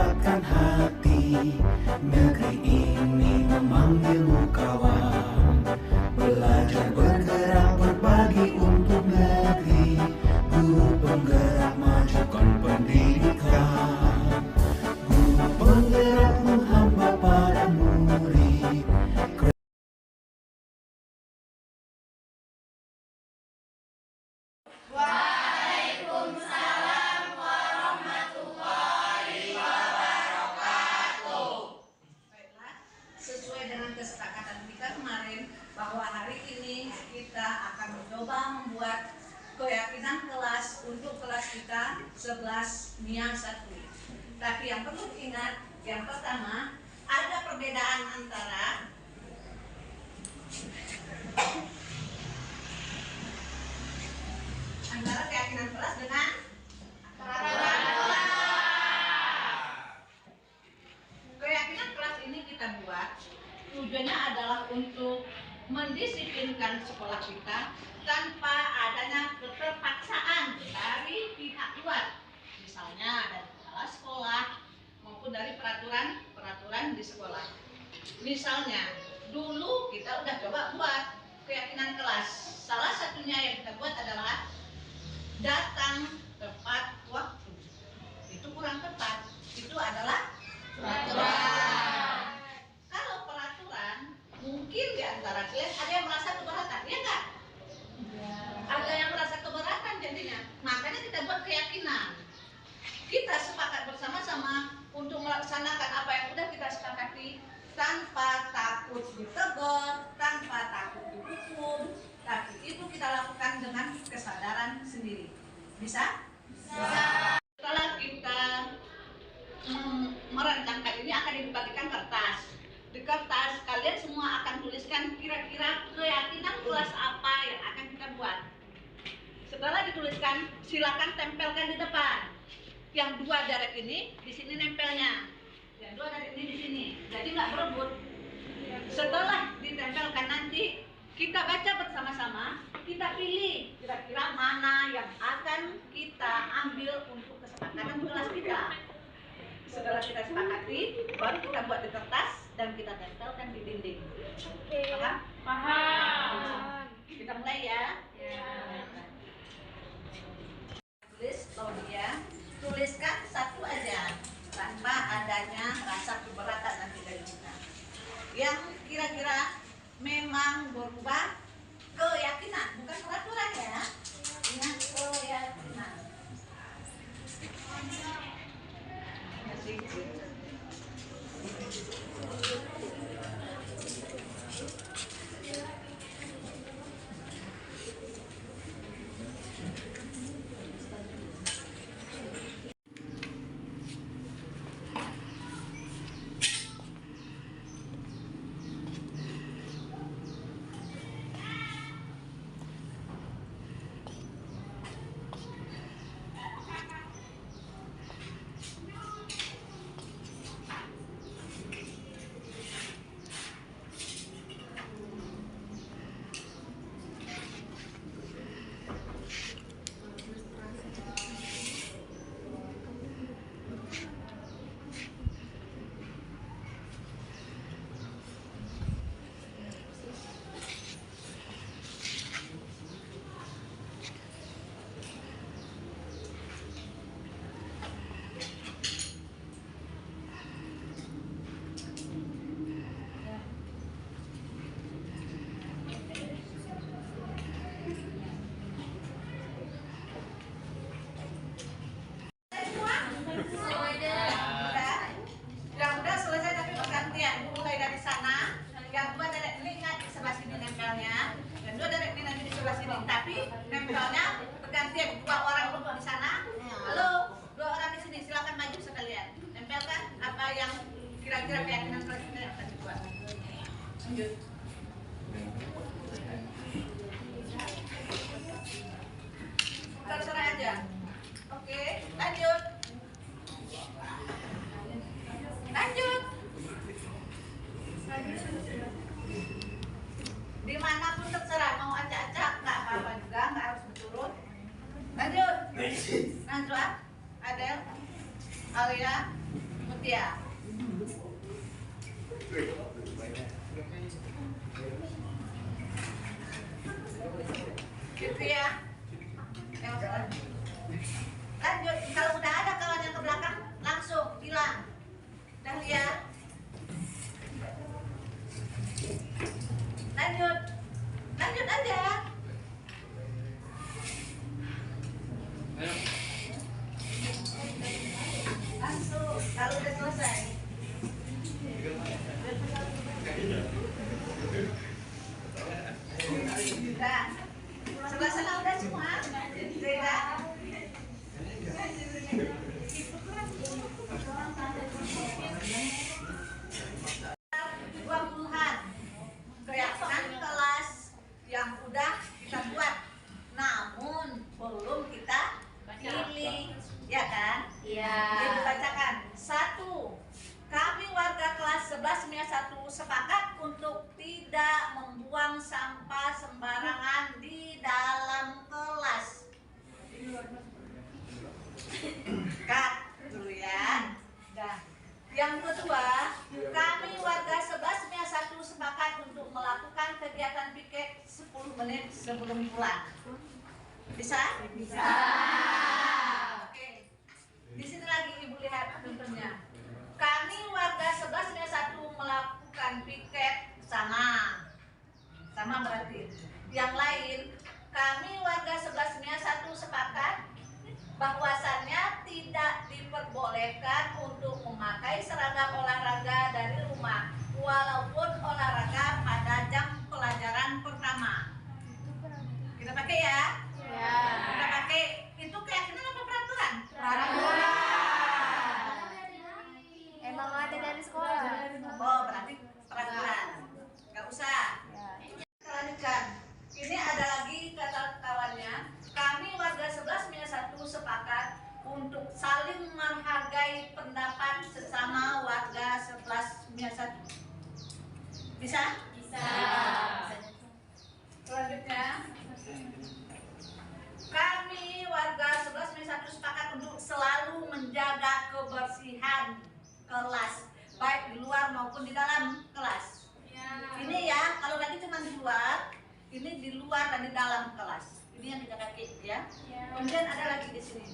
menggerakkan hati. Negeri ini memanggilmu kawan, belajar bergerak berbagi untuk negeri. Guru penggerak majukan pendidikan, guru penggerak menghamba para murid. Sesuai dengan kesepakatan kita kemarin bahwa hari ini kita akan mencoba membuat keyakinan kelas untuk kelas kita 11 NIA 1. Tapi yang perlu diingat, yang pertama ada perbedaan antara keyakinan kelas dengan peraturan kelas. Keyakinan kelas ini kita buat tujuannya adalah untuk mendisiplinkan sekolah kita tanpa adanya keterpaksaan dari pihak luar, misalnya dari kepala sekolah maupun dari peraturan di sekolah. Misalnya dulu kita udah coba buat keyakinan kelas, salah satunya yang kita buat adalah datang tepat waktu. Itu kurang tepat, itu adalah peraturan. Kalau peraturan, mungkin di antara kalian ada yang merasa keberatan, ya enggak? Ada yang merasa keberatan jadinya. Makanya kita buat keyakinan. Kita sepakat bersama-sama untuk melaksanakan apa yang sudah kita sepakati tanpa takut ditegur, tanpa takut dihukum. Tapi itu kita lakukan dengan kesadaran sendiri. Bisa? Bisa. Setelah kita merancangkan ini akan dibagikan kertas. Di kertas kalian semua akan tuliskan kira-kira keyakinan kelas apa yang akan kita buat. Setelah dituliskan, silakan tempelkan di depan. Yang 2 deret ini di sini nempelnya, yang 2 deret ini di sini. Jadi nggak berebut. Setelah ditempelkan nanti kita baca bersama-sama, kita pilih kira-kira mana yang akan kita ambil untuk kesepakatan kelas kita. Setelah kita sepakati, baru kita buat di kertas dan kita tempelkan di dinding. Paham? Paham. Kita mulai ya. Tulis Claudia, tuliskan satu aja tanpa adanya rasa keberatan nanti dari kita. Yang kira-kira memang berubah keyakinan, bukan peraturan ya. Ingat keyakinan. Kira-kira keyakinan kelas kita yang akan dibuat. Lanjut. Terserah aja. Oke, lanjut. Lanjut. Dimanapun terserah, mau acak-acak nggak apa-apa juga, nggak harus berturut. Lanjut. Najwa, Adel, Alia, Mutia. Gitu ya. Lanjut, kalau udah ada kawan yang ke belakang langsung bilang. Dahlia. Lanjut. Lanjut aja. Langsung kalau udah selesai. Nah, sebelah sana udah semua. Sudah. Keyakinan kelas yang udah kita buat, namun belum kita pilih, ya kan? Iya. Ibu bacakan. 1. Kami warga kelas 11 MIA 1 sepakat untuk tidak membuang sampah sembarangan di dalam kelas. Cut dulu ya. Dah. Yang kedua, kami warga 11 MIA 1 sepakat untuk melakukan kegiatan piket 10 menit sebelum pulang. Bisa? Bisa. Oke. Di sini lagi Ibu lihat contohnya. Kami warga 11 MIA 1 melakukan piket sama berarti. Yang lain, kami warga 11 MIA 1 sepakat bahwasannya tidak diperbolehkan untuk memakai seragam olahraga dari rumah walaupun olahraga pada jam pelajaran pertama. Kita pakai ya? Ya. Kita pakai. Itu keyakinan apa peraturan? Peraturan. Emang ada dari sekolah. Oh, berarti peraturan. Gak usah. Kita lanjutkan. Ini ada lagi kata kawannya. Kami warga 11 MIA 1 sepakat untuk saling menghargai pendapat sesama warga 11 MIA 1. Bisa? Bisa. Selanjutnya, kami warga 11 MIA 1 sepakat untuk selalu menjaga kebersihan kelas, baik di luar maupun di dalam kelas. Ini ya, kalau tadi cuma di luar, ini di luar dan di dalam kelas. Ini yang kita pakai ya. Kemudian ada lagi di sini.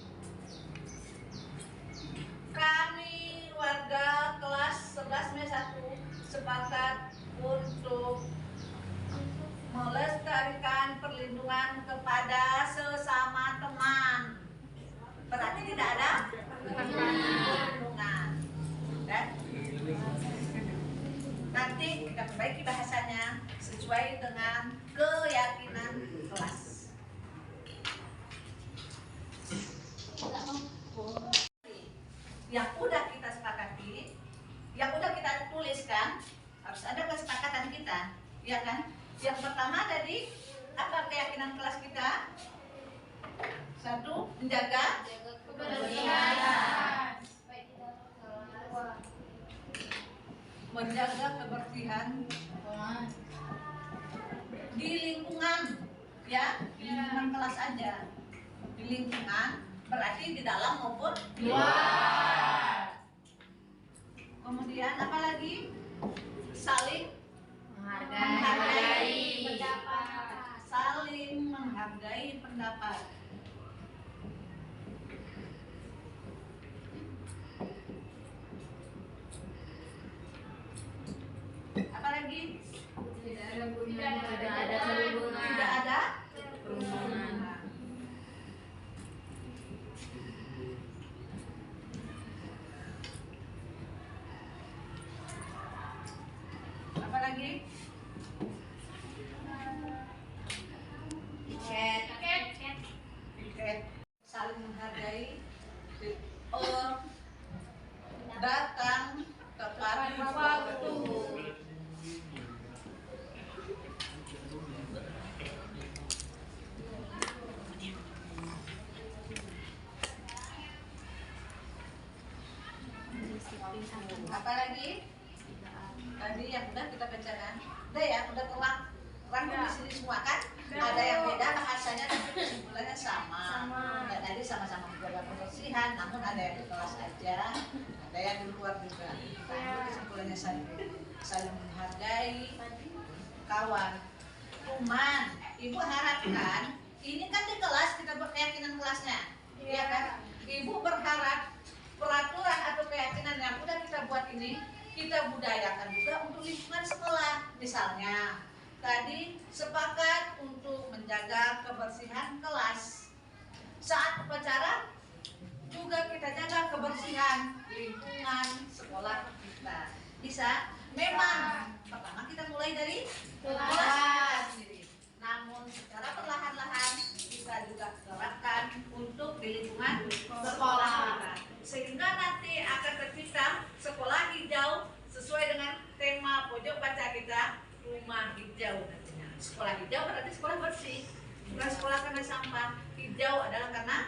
Kami warga kelas 11 MIA 1 sepakat untuk melestarikan perlindungan kepada sesama teman. Berarti tidak ada perlindungan. Dan nanti kita perbaiki bahasanya sesuai dengan keyakinan kelas. Yang udah kita sepakati, yang udah kita tuliskan, harus ada kesepakatan kita, ya kan? Yang pertama tadi, apa keyakinan kelas kita? 1, menjaga Kebersihan. menjaga kebersihan di lingkungan, ya, di lingkungan kelas aja. Di lingkungan berarti di dalam maupun di luar. Kemudian apa lagi? Saling menghargai pendapat. Saling menghargai pendapat. Apa lagi? Tidak ada kerumunan. Tidak ada kerumunan. Apa lagi? Piket. Saling menghargai. Datang tepat waktu. Apa lagi? Tadi yang udah kita bacakan. Udah ya, udah terang di sini semua kan? Ada yang beda bahasanya tapi kesimpulannya sama. Ya, tadi sama-sama menjaga kebersihan, namun ada yang di kelas aja, ada yang di luar semuanya saling menghargai kawan. Cuman ibu harapkan ini kan di kelas kita berkeyakinan kelasnya, ya kan? Ibu berharap peraturan atau keyakinan yang udah kita buat ini kita budayakan juga untuk lingkungan sekolah. Misalnya tadi sepakat untuk menjaga kebersihan kelas. Saat upacara juga kita jaga kebersihan lingkungan sekolah kita. Bisa? Memang pertama kita mulai dari kelas sendiri. Namun secara perlahan-lahan kita juga terapkan untuk di lingkungan sekolah kita. Sehingga nanti akan tercipta sekolah hijau sesuai dengan tema pojok baca kita, rumah hijau nantinya. Sekolah hijau berarti sekolah bersih, bukan sekolah karena sampah. Hijau adalah karena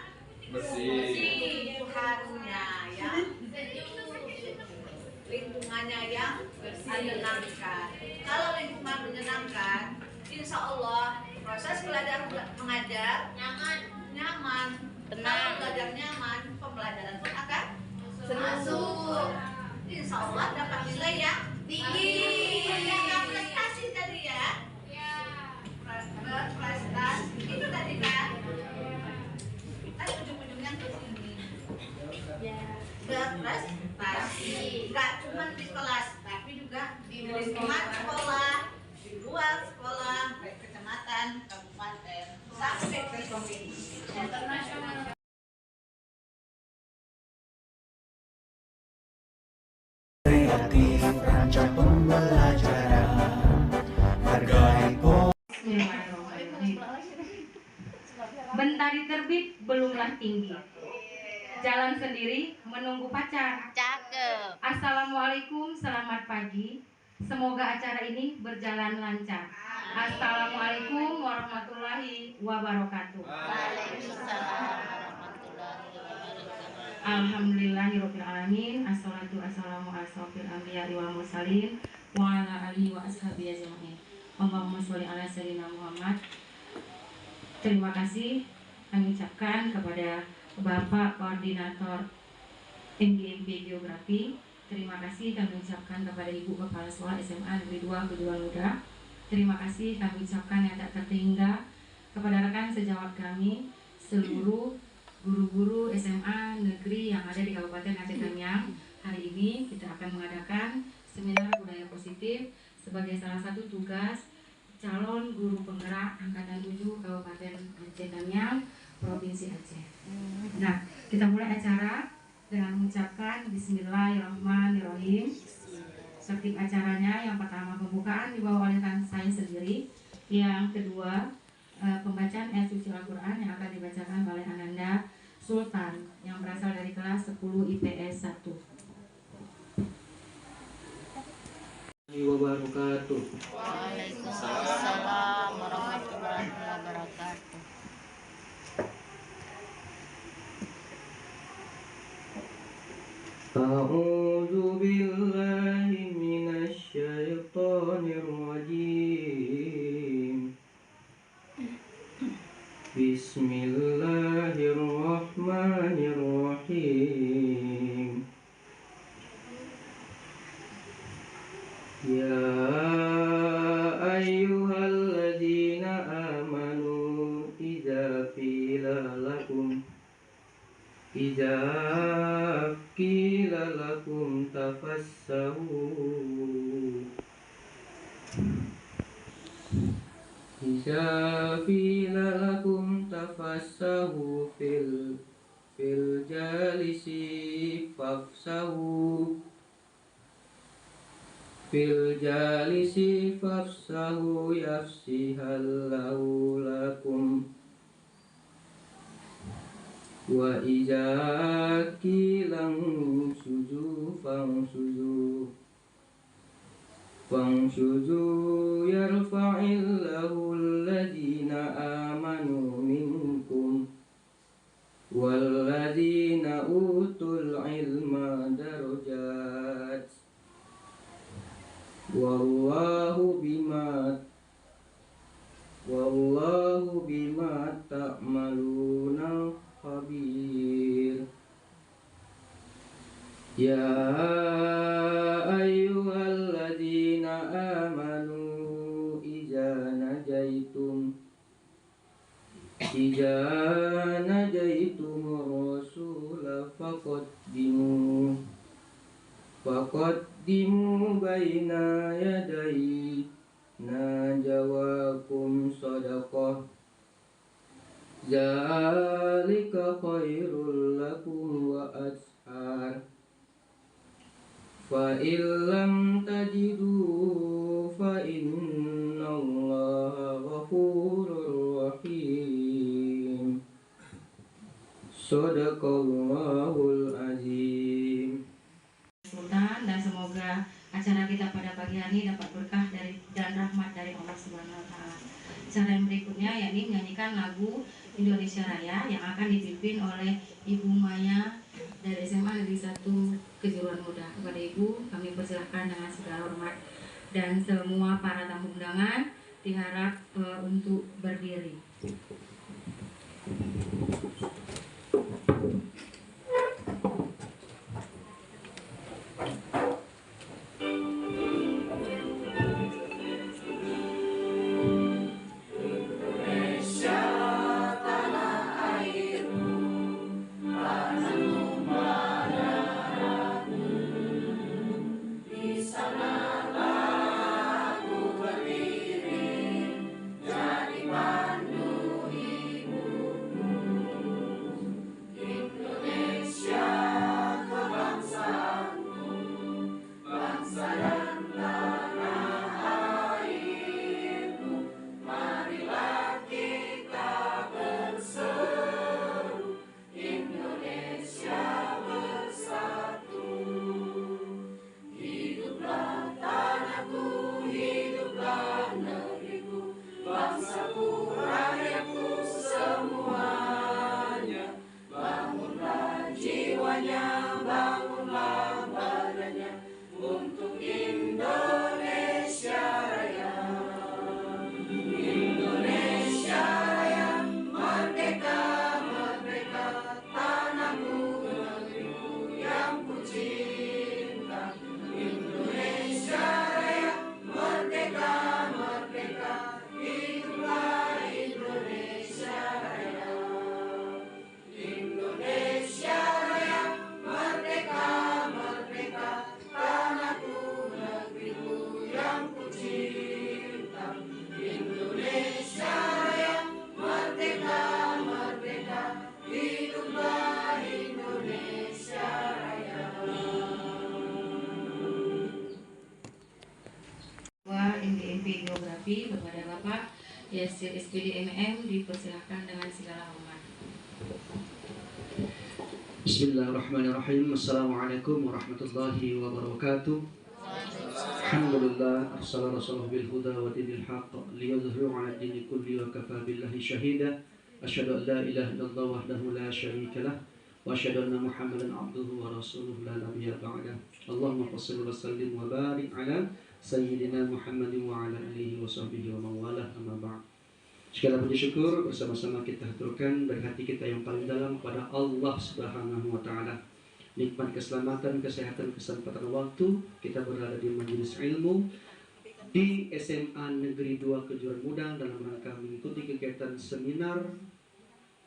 bersih, Tuhannya yang lingkungannya yang menyenangkan. Kalau lingkungan menyenangkan, insya Allah proses belajar mengajar nyaman. Kalau belajar nyaman, pembelajaran pun akan masuk. Insya Allah dapat nilai yang tinggi. Yang prestasi tadi ya. Berprestasi itu tadi kan. Kan ujung-ujungnya ke sini. Berprestasi. Gak cuma di kelas, tapi juga di lingkungan sekolah, di luar sekolah, baik kecamatan, kabupaten, sampai ke provinsi internasional. Kreatif rancang pembelajaran, hargai Mentari terbit belumlah tinggi, jalan sendiri menunggu pacar. Cakep. Assalamualaikum, selamat pagi. Semoga acara ini berjalan lancar. Assalamualaikum warahmatullahi wabarakatuh. Waalaikumsalam warahmatullahi wabarakatuh. Alhamdulillahirobbilalamin. Assalatu wassalamu ala asyrofil anbiya'i wal mursalin wa ala alihi wa ashabihi ajmain. Allahumma sholli ala sayyidina Muhammad. Terima kasih kami ucapkan kepada Bapak Koordinator MGMP Geografi. Terima kasih kami ucapkan kepada Ibu Kepala Sekolah SMA Negeri 2 Kedua Luda. Terima kasih kami ucapkan yang tak terhingga kepada rekan sejawat kami, seluruh guru-guru SMA negeri yang ada di Kabupaten Aceh Tamiang. Hari ini kita akan mengadakan seminar budaya positif sebagai salah satu tugas calon guru penggerak angkatan 7 Kabupaten Aceh Tamiang, Provinsi Aceh. Nah, kita mulai acara dengan mengucapkan Bismillahirrahmanirrahim. Tertib acaranya yang pertama pembukaan dibawa oleh saya sendiri, yang kedua pembacaan ayat suci Al-Quran yang akan dibacakan oleh Ananda Sultan yang berasal dari kelas 10 IPS 1. Wabarakatuh. Waalaikumsalam warahmatullahi wabarakatuh. A'udzu billahi minasy syaithanir rajim. Bismillahirrahmanirrahim. Ya ayyuhalladzina amanu idza qila lakum tafassahu fil jalisi fafsahu yafsihallahu lakum wa idza qila fangsuzu yarfa'illahu alladhina amanu minkum walladhina utul ilma darajat wallahu bima ta'maluna khabir. Ya ayyuhal Idza najaitumur rasula faqaddimu baina yadai najawakum sadaqah zalika khairul lakum wa ashar fa illam tajidu fa innallaha ghafurur rahim. Shadaqallahul azim. Sultan, dan semoga acara kita pada pagi hari dapat berkah dan rahmat dari Allah Subhanahu wa taala. Acara yang berikutnya yakni menyanyikan lagu Indonesia Raya yang akan dipimpin oleh Ibu Maya dari SMA Negeri 1 Kejuruan Muda. Kepada Ibu kami persilahkan dengan segala hormat, dan semua para tamu undangan diharap untuk berdiri. Geografi kepada Bapak Yasir SPD MM dipersilahkan dengan segala hormat. Bismillahirrahmanirrahim. Assalamualaikum warahmatullahi wabarakatuh. Alhamdulillah arsala rasulahu bil huda wa dinil haqq liyudhhirahu 'ala dini kulli wa kafa billahi shahida. Asyhadu an la ilaha illallah wahdahu la syarika lah wa asyhadu anna Muhammadan 'abduhu wa rasuluhu la nabiyya ba'dah. Allahumma shalli wa sallim wa barik 'ala Sayyidina Muhammadin wa ala alihi wa sahbihi wa mawalah, amma ba'd. Segala puji syukur bersama-sama kita haturkan dari hati kita yang paling dalam kepada Allah Subhanahu wa taala. Nikmat keselamatan, kesehatan, kesempatan waktu kita berada di majelis ilmu di SMA Negeri 2 Kejuruan Muda dalam rangka mengikuti kegiatan seminar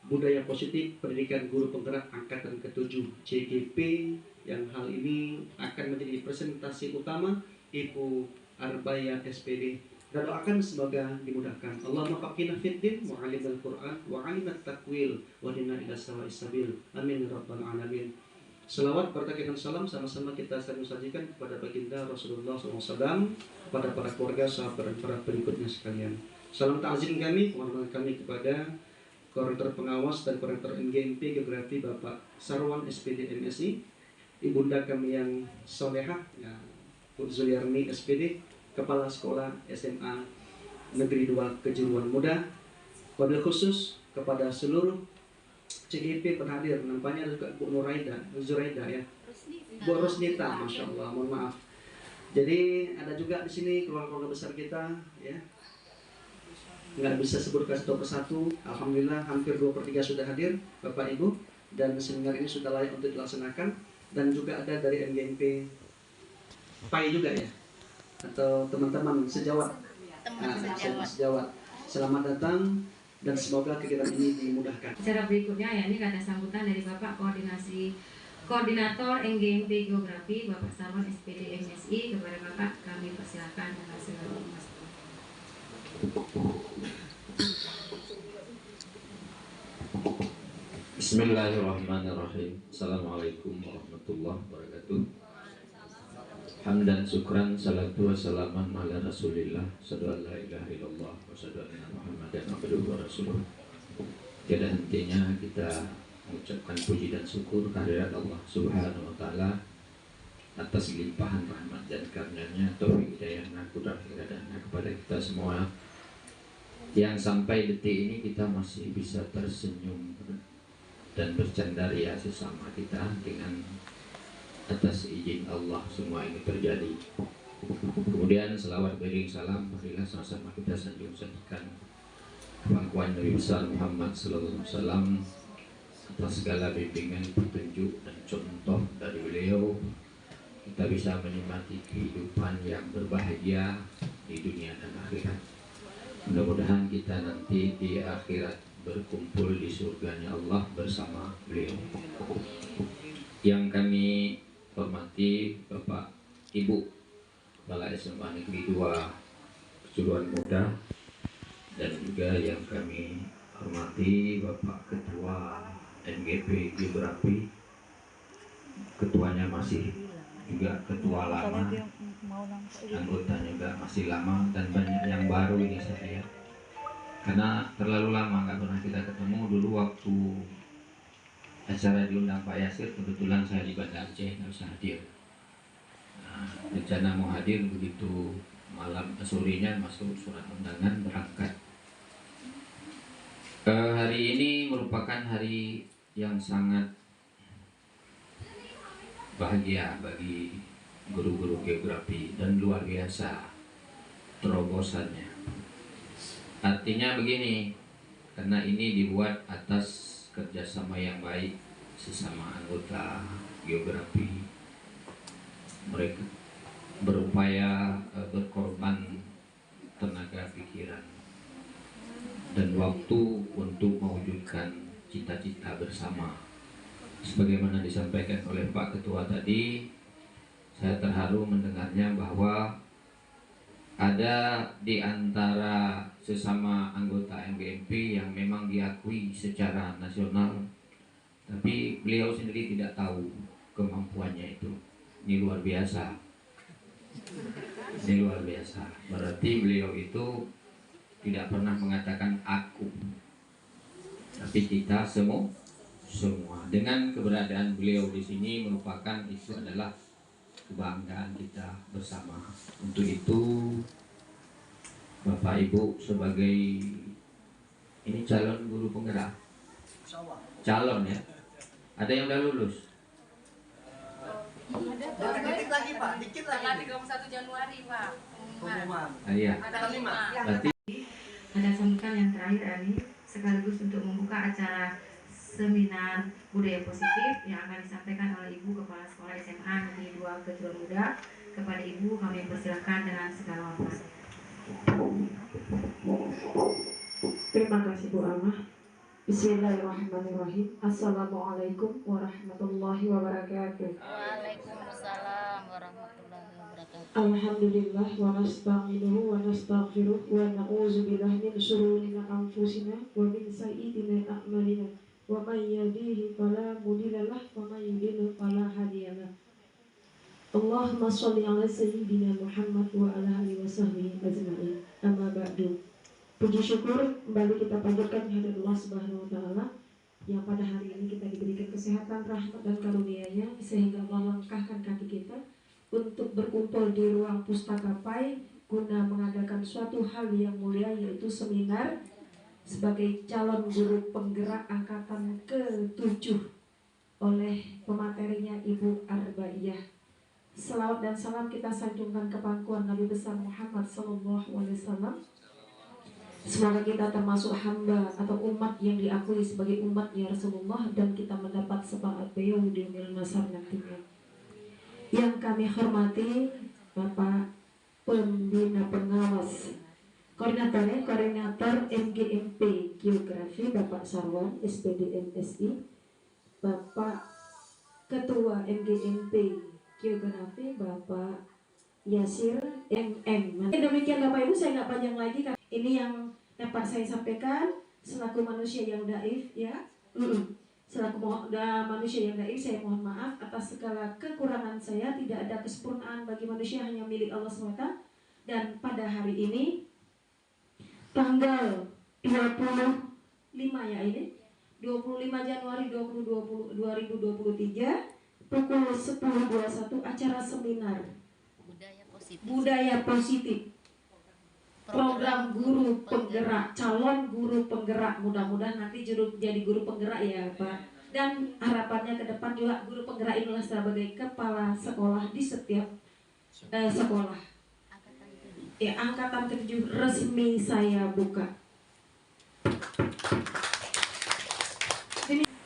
budaya positif pendidikan guru penggerak angkatan ke-7 CGP, yang hal ini akan menjadi presentasi utama Ibu Arbaya SPD. Kita doakan semoga dimudahkan. Allahumma faqihna fiddin wa 'allimnal Qur'an wa 'allimnat takwil wa dinna ila sawa'is sabil. Amin ya rabbal alamin. Selawat berkat dan salam sama-sama kita sering sajikan kepada baginda Rasulullah SAW, kepada para keluarga, sahabat dan para pengikutnya sekalian. Salam ta'zim kami, penghormatan kami kepada Koordinator Pengawas dan Koordinator NGMP Geografi Bapak Sarwan SPD MSI, ibunda kami yang solehah ya, Bu Zuliarni SPD, Kepala Sekolah SMA Negeri 2 Kejuruan Muda. Wabil khusus kepada seluruh CGP berhadir, nampaknya ada juga Bu Zuraida ya, Bu Rosnita, masya Allah, mohon maaf. Jadi ada juga di sini keluarga besar kita ya, nggak bisa sebutkan satu persatu. Alhamdulillah hampir 2/3 sudah hadir Bapak Ibu, dan seminar ini sudah layak untuk dilaksanakan. Dan juga ada dari NGMP PAI juga ya, atau teman-teman sejawat. Sejawat. Selamat datang dan semoga kegiatan ini dimudahkan. Acara berikutnya yakni kata sambutan dari Bapak Koordinator NGMP Geografi Bapak Sarwan SPD MSI. Kepada Bapak kami persilakan dengan segala hormat. Bismillahirrahmanirrahim. Assalamualaikum warahmatullahi wabarakatuh. Hamdan syukran salatu wassalaman ala rasulillah Asyhadu la ilaha illallah wa asyhadu anna muhammadan abduhu wa rasuluh. Tiada hentinya kita mengucapkan puji dan syukur kehadirat Allah Subhanahu wa taala atas limpahan rahmat dan karunia-Nya, taufik hidayahnya, kudrat iradahnya kepada kita semua, yang sampai detik ini kita masih bisa tersenyum dan bercandaria sesama kita dengan atas izin Allah semua ini terjadi. Kemudian selawat beriring salam marilah sama-sama kita sanjung-sanjungkan pangkuan Nabi besar Muhammad sallallahu alaihi wasallam atas segala bimbingan, petunjuk dan contoh dari beliau, kita bisa menikmati kehidupan yang berbahagia di dunia dan akhirat. Mudah-mudahan kita nanti di akhirat berkumpul di surganya Allah bersama beliau. Yang kami hormati Bapak Ibu Kepala SMA Negeri 2 Kejuruan Muda, dan juga yang kami hormati Bapak Ketua NGP Geografi, ketuanya masih juga ketua lama, anggotanya juga masih lama, dan banyak yang baru ini saya, karena terlalu lama nggak pernah kita ketemu. Dulu waktu acara diundang Pak Yasir, kebetulan saya di Banda Aceh nggak bisa hadir. Nah, rencana mau hadir, begitu malam sorenya masuk surat undangan berangkat. Hari ini merupakan hari yang sangat bahagia bagi guru-guru geografi dan luar biasa terobosannya. Artinya begini, karena ini dibuat atas kerjasama yang baik sesama anggota geografi. Mereka berupaya berkorban tenaga pikiran dan waktu untuk mewujudkan cita-cita bersama. Sebagaimana disampaikan oleh Pak Ketua tadi, saya terharu mendengarnya bahwa ada di antara sesama anggota MGMP yang memang diakui secara nasional, tapi beliau sendiri tidak tahu kemampuannya itu. Ini luar biasa. Ini luar biasa. Berarti beliau itu tidak pernah mengatakan aku, tapi kita semua. Dengan keberadaan beliau di sini merupakan itu adalah kebanggaan kita bersama. Untuk itu Bapak Ibu sebagai ini calon guru penggerak, calon ya, ada yang udah lulus? Dikit lagi Pak, dikit lagi. Tanggal 31 Januari Pak. Pengumuman. Iya. Tanggal 5. Berarti Ada sambutan yang terakhir ini sekaligus untuk membuka acara seminar budaya positif yang akan disampaikan oleh Ibu Kepala Sekolah SMA Negeri 2 Kejuruan Muda. Kepada Ibu kami persilakan dengan segala hormat. Terima kasih Bu Amah. Bismillahirrahmanirrahim. Assalamualaikum warahmatullahi wabarakatuh. Waalaikumsalam warahmatullahi wabarakatuh. Alhamdulillah wa nasta'inuhu wa nastaghfiruh wa na'udzu billahi min shururi anfusina wa min sayyi'ati a'malina. Wa may yahdihillahu fala mudilla lahu wa may yudlil fala hadiya lahu. Allahumma shalli ala sayyidina Muhammad wa ala alihi washabbihi ajma'in. Amma ba'du. Puji syukur kembali kita panjatkan kehadirat Allah Subhanahu wa taala yang pada hari ini kita diberikan kesehatan, rahmat dan karunia-Nya sehingga melangkahkan kaki kita untuk berkumpul di ruang pustaka PAI guna mengadakan suatu hal yang mulia, yaitu seminar sebagai calon guru penggerak angkatan ke-7 oleh pematerinya Ibu Arbaiyah. Selawat dan salam kita sanjungkan ke pangkuan Nabi besar Muhammad SAW. Semoga kita termasuk hamba atau umat yang diakui sebagai umatnya Rasulullah dan kita mendapat syafaat beliau di yaumil mahsyar nantinya. Yang kami hormati Bapak Pembina Pengawas Koordinator MGMP Geografi Bapak Sarwan SPD MSI, Bapak Ketua MGMP Geografi Bapak Yasir MM. Demikian Bapak Ibu, saya nggak panjang lagi. Ini yang dapat saya sampaikan selaku manusia yang daif ya. Selaku manusia yang daif, saya mohon maaf atas segala kekurangan saya. Tidak ada kesempurnaan bagi manusia, hanya milik Allah SWT. Dan pada hari ini tanggal 25 ya ini 25 Januari 2023 pukul 10.21 acara seminar Budaya Positif program guru penggerak, calon guru penggerak. Mudah-mudahan nanti jadi guru penggerak ya Pak. Dan harapannya ke depan juga guru penggerak inilah sebagai kepala sekolah di setiap sekolah. Ya, angkatan ke-7 resmi saya buka.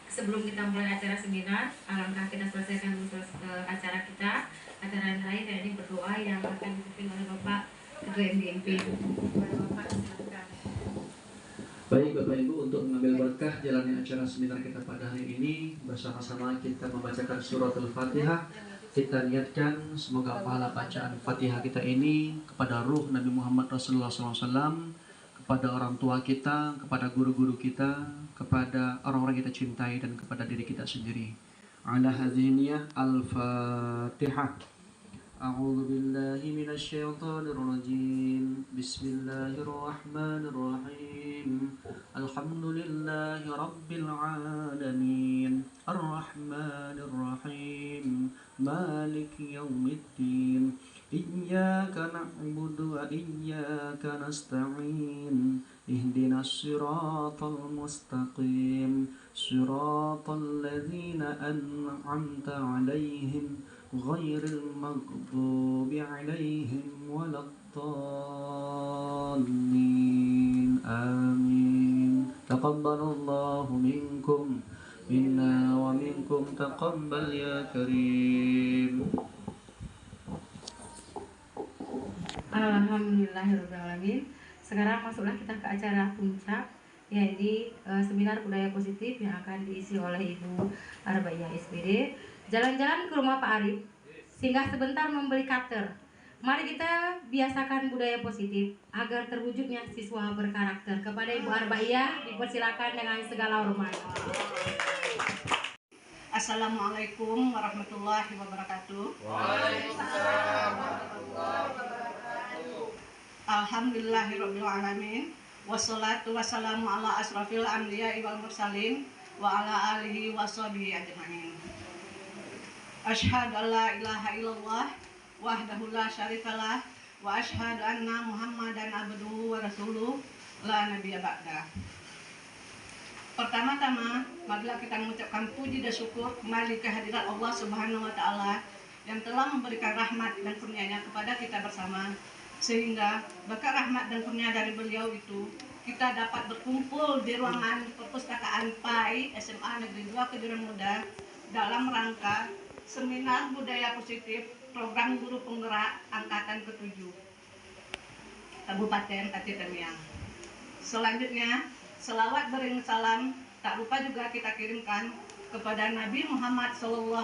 Sebelum kita mulai acara seminar, alangkah kita selesaikan acara kita. Acara yang lain ini berdoa yang akan dipimpin oleh Bapak Ketua MGMP. Bapak silakan. Baik Bapak Ibu, untuk mengambil berkah jalannya acara seminar kita pada hari ini, bersama-sama kita membacakan surat Al-Fatihah. Kita niatkan semoga pahala bacaan Fatihah kita ini kepada ruh Nabi Muhammad Rasulullah SAW, kepada orang tua kita, kepada guru-guru kita, kepada orang-orang kita cintai, dan kepada diri kita sendiri. Ala hadhihi niyah Al-Fatihah. A'udzu billahi minasyaitonir rajim. Bismillahirrahmanirrahim. Alhamdulillahi rabbil alamin. Arrahmanir rahim. Maliki yaumiddin. Iyyaka na'budu wa iyyaka nasta'in. Ihdinas siratal mustaqim. Siratal ladzina an'amta 'alaihim ghairil maghdubi 'alaihim waladdallin. Amin. Taqabbalallahu minkum minna wa minkum taqabbal ya karim. Alhamdulillahirrahmanirrahim. Sekarang masuklah kita ke acara puncak, yaitu seminar budaya positif yang akan diisi oleh Ibu Arbaiyah SPD. Jalan-jalan ke rumah Pak Arif, singgah sebentar membeli cutter. Mari kita biasakan budaya positif agar terwujudnya siswa berkarakter. Kepada Ibu Arbaiyah dipersilakan dengan segala hormat. Assalamualaikum warahmatullahi wabarakatuh. Waalaikumsalam warahmatullahi wabarakatuh. Alhamdulillahirabbil alamin. Wassalatu wassalamu ala asrofil anbiya'i wal mursalin wa ala alihi washabihi ajmain. Asyhadu an la ilaha illallah wahdahu la syarikalah wa asyhadu anna Muhammadan abduhu wa rasuluh la nabiyya ba'da. Pertama-tama, marilah kita mengucapkan puji dan syukur kembali kehadirat Allah Subhanahu wa taala yang telah memberikan rahmat dan kurnia-Nya kepada kita bersama, sehingga berkat rahmat dan kurnia dari beliau itu kita dapat berkumpul di ruangan perpustakaan PAI SMA Negeri 2 Kejuran Muda dalam rangka seminar budaya positif program guru penggerak angkatan ke-7 Kabupaten Aceh Tamiang. Selanjutnya, selawat beriring salam tak lupa juga kita kirimkan kepada Nabi Muhammad SAW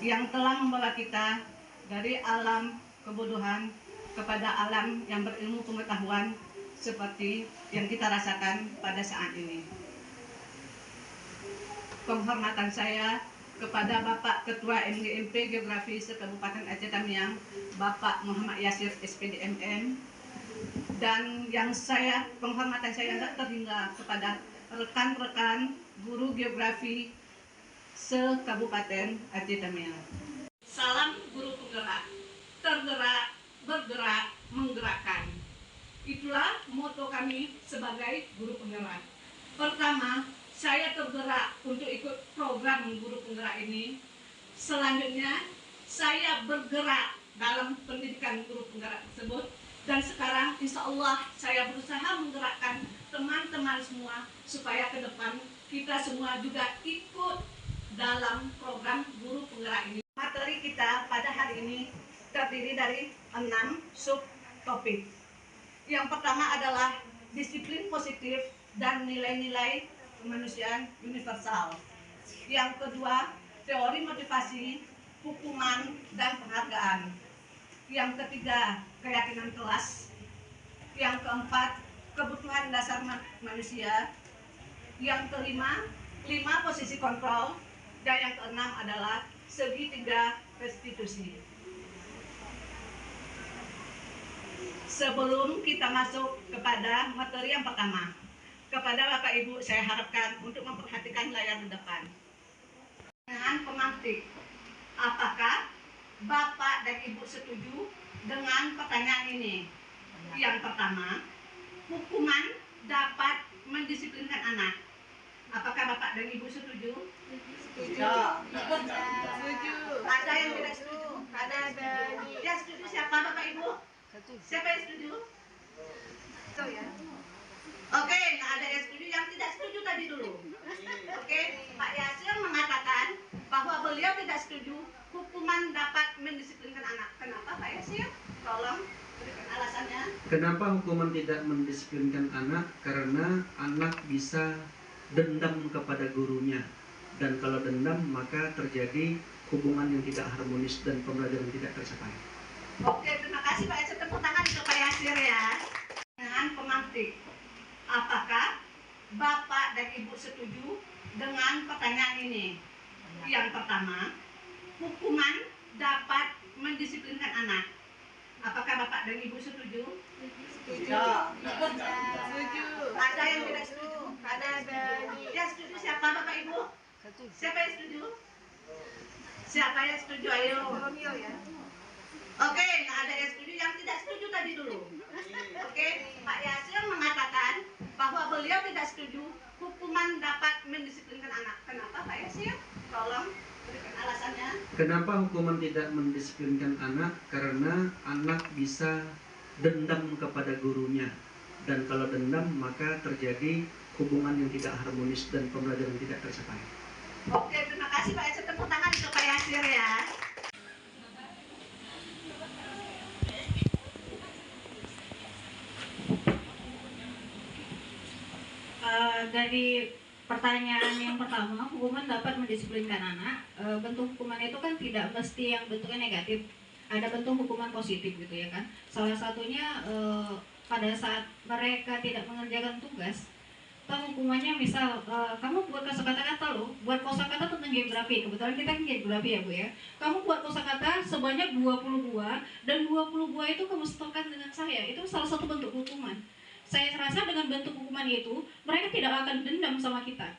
yang telah membawa kita dari alam kebodohan kepada alam yang berilmu pengetahuan seperti yang kita rasakan pada saat ini. Penghormatan saya kepada Bapak Ketua MGMP Geografi se-Kabupaten Aceh Tamiang, Bapak Muhammad Yasir SPD MM, dan yang penghormatan saya tidak terhingga kepada rekan-rekan guru geografi se-Kabupaten Aceh Tamiang. Salam guru penggerak, tergerak, bergerak, menggerakkan. Itulah moto kami sebagai guru penggerak. Pertama, saya tergerak untuk ikut program guru penggerak ini. Selanjutnya, saya bergerak dalam pendidikan guru penggerak tersebut. Dan sekarang insya Allah saya berusaha menggerakkan teman-teman semua supaya ke depan kita semua juga ikut dalam program guru penggerak ini. Materi kita pada hari ini terdiri dari 6 sub topik. Yang pertama adalah disiplin positif dan nilai-nilai kemanusiaan universal. Yang kedua, teori motivasi, hukuman, dan penghargaan. Yang ketiga, keyakinan kelas. Yang keempat, kebutuhan dasar manusia. Yang kelima, 5 posisi kontrol. Dan yang keenam adalah segitiga restitusi. Sebelum kita masuk kepada materi yang pertama, kepada Bapak Ibu saya harapkan untuk memperhatikan layar di depan. Dengan pemantik, apakah Bapak dan Ibu setuju dengan pertanyaan ini? Yang pertama, hukuman dapat mendisiplinkan anak. Apakah Bapak dan Ibu setuju? Setuju. Ada yang tidak setuju? Ada. Yang setuju siapa Bapak Ibu? Siapa yang setuju? Oke, nggak ada yang setuju. Yang tidak setuju tadi dulu. Oke, Pak Yasir mengatakan bahwa beliau tidak setuju hukuman dapat mendisiplinkan anak. Kenapa Pak Yasir? Tolong berikan alasannya. Kenapa hukuman tidak mendisiplinkan anak? Karena anak bisa dendam kepada gurunya, dan kalau dendam maka terjadi hubungan yang tidak harmonis dan pembelajaran tidak tercapai. Oke, terima kasih Pak Yasir. Tepuk tangan untuk Pak Yasir ya. Dengan pemantik, apakah Bapak dan Ibu setuju dengan pertanyaan ini? Yang pertama, hukuman dapat mendisiplinkan anak. Apakah Bapak dan Ibu setuju? Setuju. Ada yang tidak setuju? Ada. Yang setuju siapa Bapak Ibu? Siapa yang setuju? Siapa yang setuju? Ayo. Oke, nggak ada yang setuju. Yang tidak setuju tadi dulu. Oke, Pak Yasir mengatakan bahwa beliau tidak setuju hukuman dapat mendisiplinkan anak. Kenapa Pak Yasir? Tolong berikan alasannya. Kenapa hukuman tidak mendisiplinkan anak? Karena anak bisa dendam kepada gurunya, dan kalau dendam maka terjadi hubungan yang tidak harmonis dan pembelajaran tidak tercapai. Oke, terima kasih Pak Yasir. Tepuk tangan untuk Pak Yasir ya. Dari pertanyaan yang pertama, hukuman dapat mendisiplinkan anak. Bentuk hukuman itu kan tidak mesti yang bentuknya negatif. Ada bentuk hukuman positif gitu ya kan. Salah satunya pada saat mereka tidak mengerjakan tugas, hukumannya misal kamu buat kosakata loh, buat kosakata tentang geografi. Kebetulan kita kan geografi ya Bu ya. Kamu buat kosakata sebanyak 20 buah, dan 20 buah itu kamu setorkan dengan saya. Itu salah satu bentuk hukuman. Saya rasa dengan bentuk hukuman itu mereka tidak akan dendam sama kita.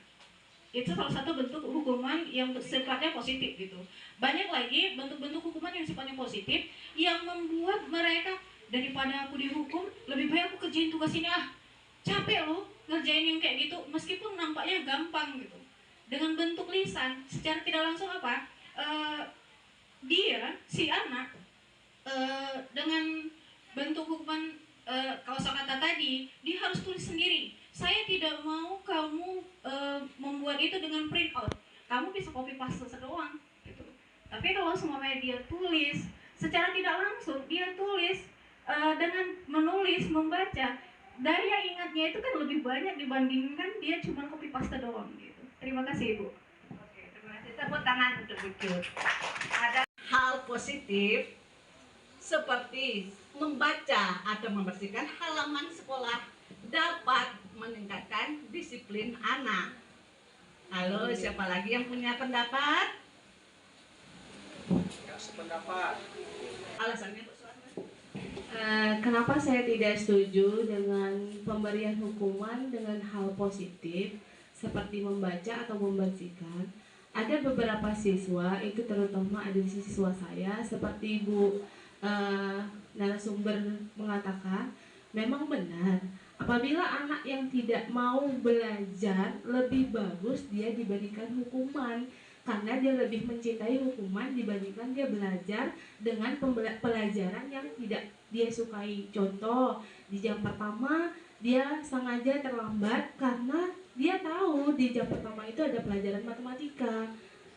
Itu salah satu bentuk hukuman yang sifatnya positif gitu. Banyak lagi bentuk-bentuk hukuman yang sifatnya positif yang membuat mereka, daripada aku dihukum lebih baik aku kerjain tugas ini, capek loh ngerjain yang kayak gitu, meskipun nampaknya gampang gitu. Dengan bentuk lisan secara tidak langsung dia si anak dengan bentuk hukuman kosakata tadi, dia harus tulis sendiri. Saya tidak mau kamu membuat itu dengan print out. Kamu bisa copy paste doang gitu. Tapi kalau semuanya dia tulis secara tidak langsung, dia tulis dengan menulis, membaca, daya ingatnya itu kan lebih banyak dibandingkan dia cuma copy paste doang gitu. Terima kasih Ibu. Oke, terima kasih. Tepuk tangan untuk Ibu. Ada hal positif seperti membaca atau membersihkan halaman sekolah dapat meningkatkan disiplin anak. Halo, siapa lagi yang punya pendapat? Sependapat. Alasannya Bu Suwarna. Kenapa saya tidak setuju dengan pemberian hukuman dengan hal positif seperti membaca atau membersihkan? Ada beberapa siswa, itu terutama ada di siswa saya, seperti Ibu narasumber mengatakan, memang benar apabila anak yang tidak mau belajar, lebih bagus dia diberikan hukuman, karena dia lebih mencintai hukuman dibandingkan dia belajar dengan pelajaran yang tidak dia sukai. Contoh, di jam pertama dia sengaja terlambat karena dia tahu di jam pertama itu ada pelajaran matematika.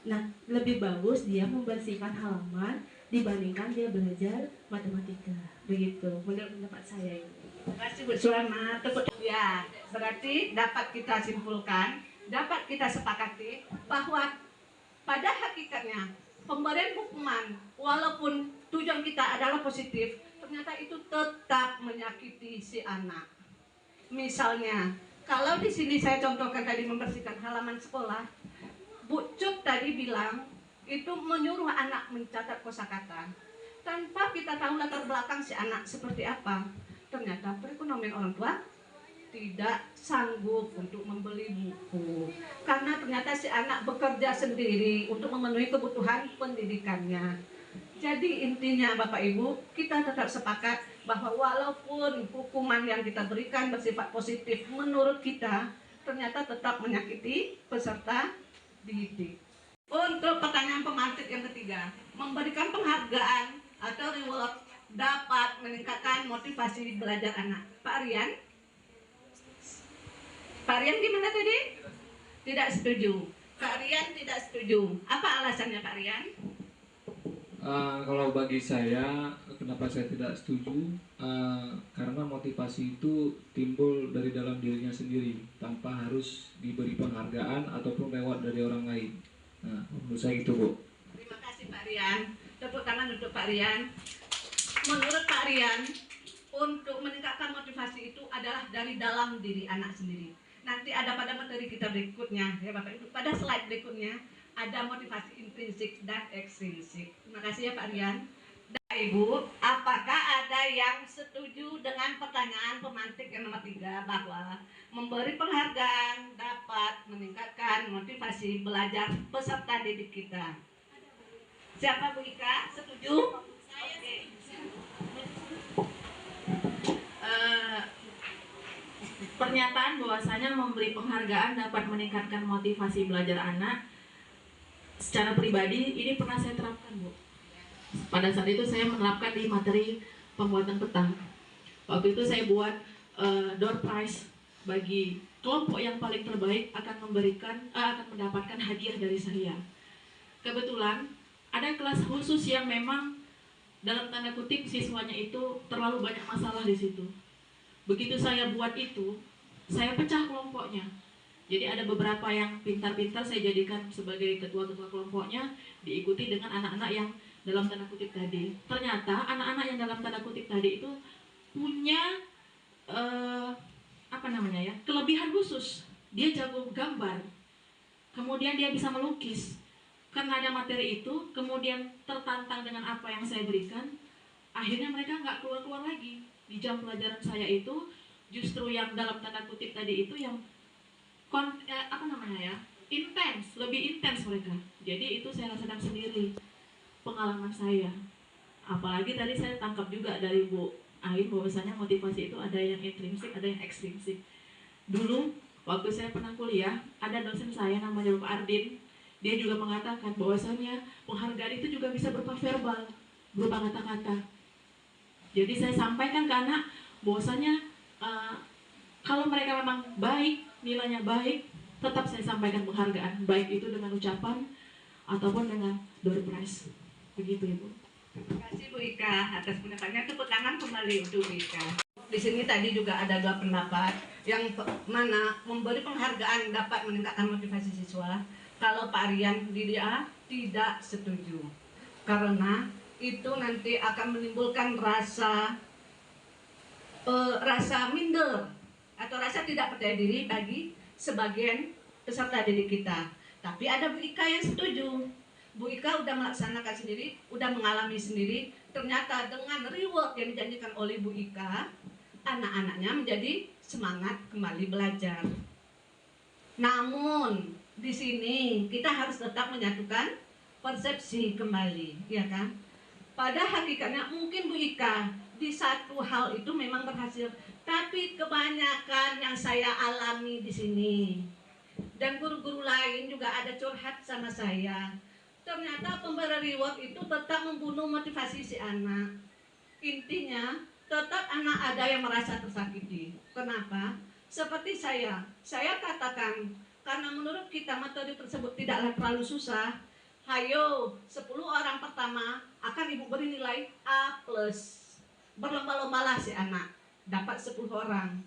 Nah, lebih bagus dia membersihkan halaman dibandingkan dia belajar matematika. Begitu menurut pendapat saya ini. Terima kasih Bu Suwana. Ya, berarti dapat kita simpulkan, dapat kita sepakati bahwa pada hakikatnya pemberian hukuman walaupun tujuan kita adalah positif, ternyata itu tetap menyakiti si anak. Misalnya, kalau di sini saya contohkan tadi membersihkan halaman sekolah, Bu Cut tadi bilang itu menyuruh anak mencatat kosakata tanpa kita tahu latar belakang si anak seperti apa. Ternyata perekonomian orang tua tidak sanggup untuk membeli buku karena ternyata si anak bekerja sendiri untuk memenuhi kebutuhan pendidikannya. Jadi intinya Bapak Ibu, kita tetap sepakat bahwa walaupun hukuman yang kita berikan bersifat positif menurut kita, ternyata tetap menyakiti peserta didik. Untuk pertanyaan pemantik yang ketiga, memberikan penghargaan atau reward dapat meningkatkan motivasi belajar anak. Pak Rian? Pak Rian gimana tadi? Tidak setuju. Pak Rian tidak setuju. Apa alasannya Pak Rian? Kalau bagi saya, kenapa saya tidak setuju? Karena motivasi itu timbul dari dalam dirinya sendiri, tanpa harus diberi penghargaan ataupun lewat dari orang lain. Nah, menurut saya gitu, Bu. Terima kasih Pak Rian. Tepuk tangan untuk Pak Rian. Menurut Pak Rian, untuk meningkatkan motivasi itu adalah dari dalam diri anak sendiri. Nanti ada pada materi kita berikutnya, ya Bapak Ibu. Pada slide berikutnya ada motivasi intrinsik dan ekstrinsik. Terima kasih ya Pak Rian. Dan Ibu, apakah ada yang setuju dengan pertanyaan pemantik yang nomor 3 bahwa memberi penghargaan dapat meningkatkan motivasi belajar peserta didik kita? Siapa Bu Ika? Setuju? Oke. Pernyataan bahwasanya memberi penghargaan dapat meningkatkan motivasi belajar anak, secara pribadi ini pernah saya terapkan, Bu. Pada saat itu saya menerapkan di materi pembuatan peta. Waktu itu saya buat door prize bagi kelompok yang paling terbaik akan mendapatkan hadiah dari saya. Kebetulan ada kelas khusus yang memang dalam tanda kutip siswanya itu terlalu banyak masalah di situ. Begitu saya buat itu, saya pecah kelompoknya. Jadi ada beberapa yang pintar-pintar saya jadikan sebagai ketua-ketua kelompoknya, diikuti dengan anak-anak yang dalam tanda kutip tadi. Ternyata anak-anak yang dalam tanda kutip tadi itu punya kelebihan khusus. Dia jago gambar, kemudian dia bisa melukis. Karena ada materi itu, kemudian tertantang dengan apa yang saya berikan, akhirnya mereka nggak keluar-keluar lagi. Di jam pelajaran saya itu, justru yang dalam tanda kutip tadi itu yang intens, lebih intens mereka. Jadi itu saya rasakan sendiri pengalaman saya. Apalagi tadi saya tangkap juga dari Bu Ain bahwasanya motivasi itu ada yang intrinsik, ada yang ekstrinsik. Dulu waktu saya pernah kuliah, ada dosen saya namanya Bapak Ardin. Dia juga mengatakan bahwasanya penghargaan itu juga bisa berupa verbal, berupa kata-kata. Jadi saya sampaikan ke anak bahwasanya kalau mereka memang baik, nilainya baik, tetap saya sampaikan penghargaan, baik itu dengan ucapan ataupun dengan door prize. Begitu Ibu. Terima kasih Bu Ika atas pendapatnya. Tepuk tangan kembali untuk Bu Ika. Di sini tadi juga ada 2 pendapat yang mana memberi penghargaan dapat meningkatkan motivasi siswa. Kalau Pak Rian dia tidak setuju karena itu nanti akan menimbulkan rasa minder atau rasa tidak percaya diri bagi sebagian peserta didik kita. Tapi ada Bu Ika yang setuju. Bu Ika udah melaksanakan sendiri, udah mengalami sendiri. Ternyata dengan reward yang dijanjikan oleh Bu Ika, anak-anaknya menjadi semangat kembali belajar. Namun di sini kita harus tetap menyatukan persepsi kembali, ya kan? Pada hakikatnya mungkin Bu Ika di satu hal itu memang berhasil, tapi kebanyakan yang saya alami di sini dan guru-guru lain juga ada curhat sama saya. Ternyata pemberi reward itu tetap membunuh motivasi si anak. Intinya tetap anak ada yang merasa tersakiti. Kenapa? Seperti saya katakan, karena menurut kita materi tersebut tidaklah terlalu susah. Hayo, 10 orang pertama akan akan Ibu beri nilai A+. Berlomba-lombalah si anak, dapat 10 orang.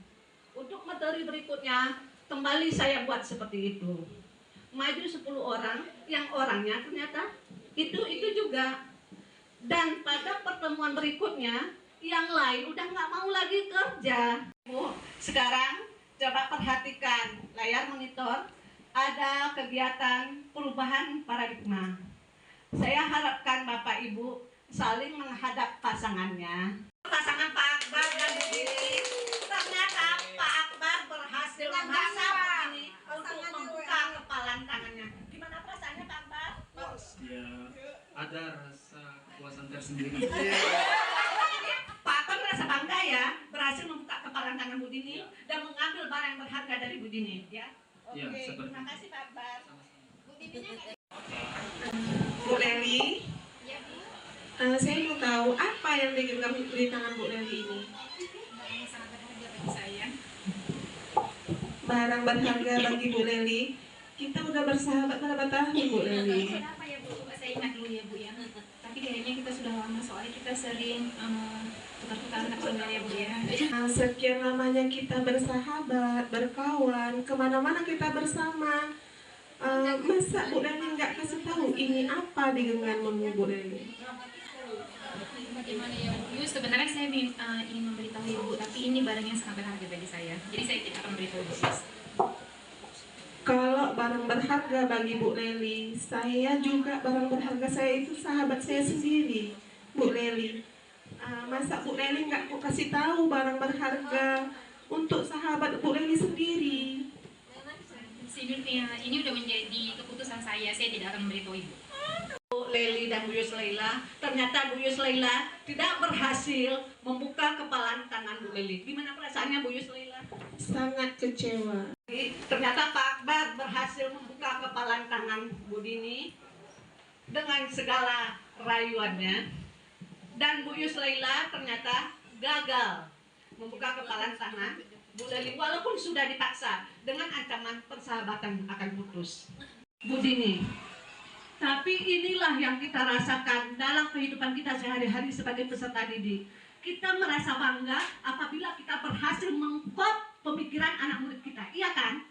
Untuk materi berikutnya, kembali saya buat seperti itu. Maju 10 orang, yang orangnya ternyata itu juga. Dan pada pertemuan berikutnya, yang lain udah nggak mau lagi kerja. Bu, sekarang coba perhatikan layar monitor, ada kegiatan perubahan paradigma. Saya harapkan Bapak Ibu saling menghadap pasangannya. Pasangan Pak Akbar dan Bu Dini, ternyata Pak Akbar berhasil memasak Bu Dini untuk membuka kepalan tangannya. Gimana perasaannya Pak Akbar? Ya, ada rasa kepuasan tersendiri. Pak Akbar merasa bangga ya, berhasil membuka kepalan tangan Bu Dini dan mengambil barang yang berharga dari Bu Dini. Ya, Ya, seperti terima kasih Pak Akbar. Bu Dininya Bu Leli, saya mau tahu apa yang digenggam di tangan Bu Leli ini? Barang berharga bagi Bu Leli. Kita udah bersahabat berapa tahun Bu Leli? Kenapa ya Bu? Coba saya ingat dulu ya Bu ya. Tapi kayaknya kita sudah lama, soalnya kita sering tukar-tukaran kabar ya Bu ya. Sekian lamanya kita bersahabat, berkawan, kemana-mana kita bersama. Masa Bu Leli nggak kasih tahu ini apa di genggaman Bu Leli? Bagaimana ya Bu? Sebenarnya saya ingin memberitahu Ibu, tapi ini barang yang sangat berharga bagi saya. Jadi saya tidak akan memberitahu Ibu. Kalau barang berharga bagi Bu Leli, saya juga barang berharga saya itu sahabat saya sendiri, Bu Leli. Masa Bu Leli nggak mau kasih tahu barang berharga untuk sahabat Bu Leli sendiri? Ini udah menjadi keputusan saya tidak akan memberitahu Ibu. Bu Leli dan Bu Yus Laila, ternyata Bu Yus Laila tidak berhasil membuka kepalan tangan Bu Leli. Gimana perasaannya Bu Yus Laila? Sangat kecewa. Ternyata Pak Akbar berhasil membuka kepalan tangan Bu Dini dengan segala rayuannya, dan Bu Yus Laila ternyata gagal membuka kepalan tangan Bu Leli walaupun sudah dipaksa dengan ancaman persahabatan akan putus. Bu Dini, tapi inilah yang kita rasakan dalam kehidupan kita sehari-hari sebagai peserta didik. Kita merasa bangga apabila kita berhasil mengkop pemikiran anak murid kita, iya kan?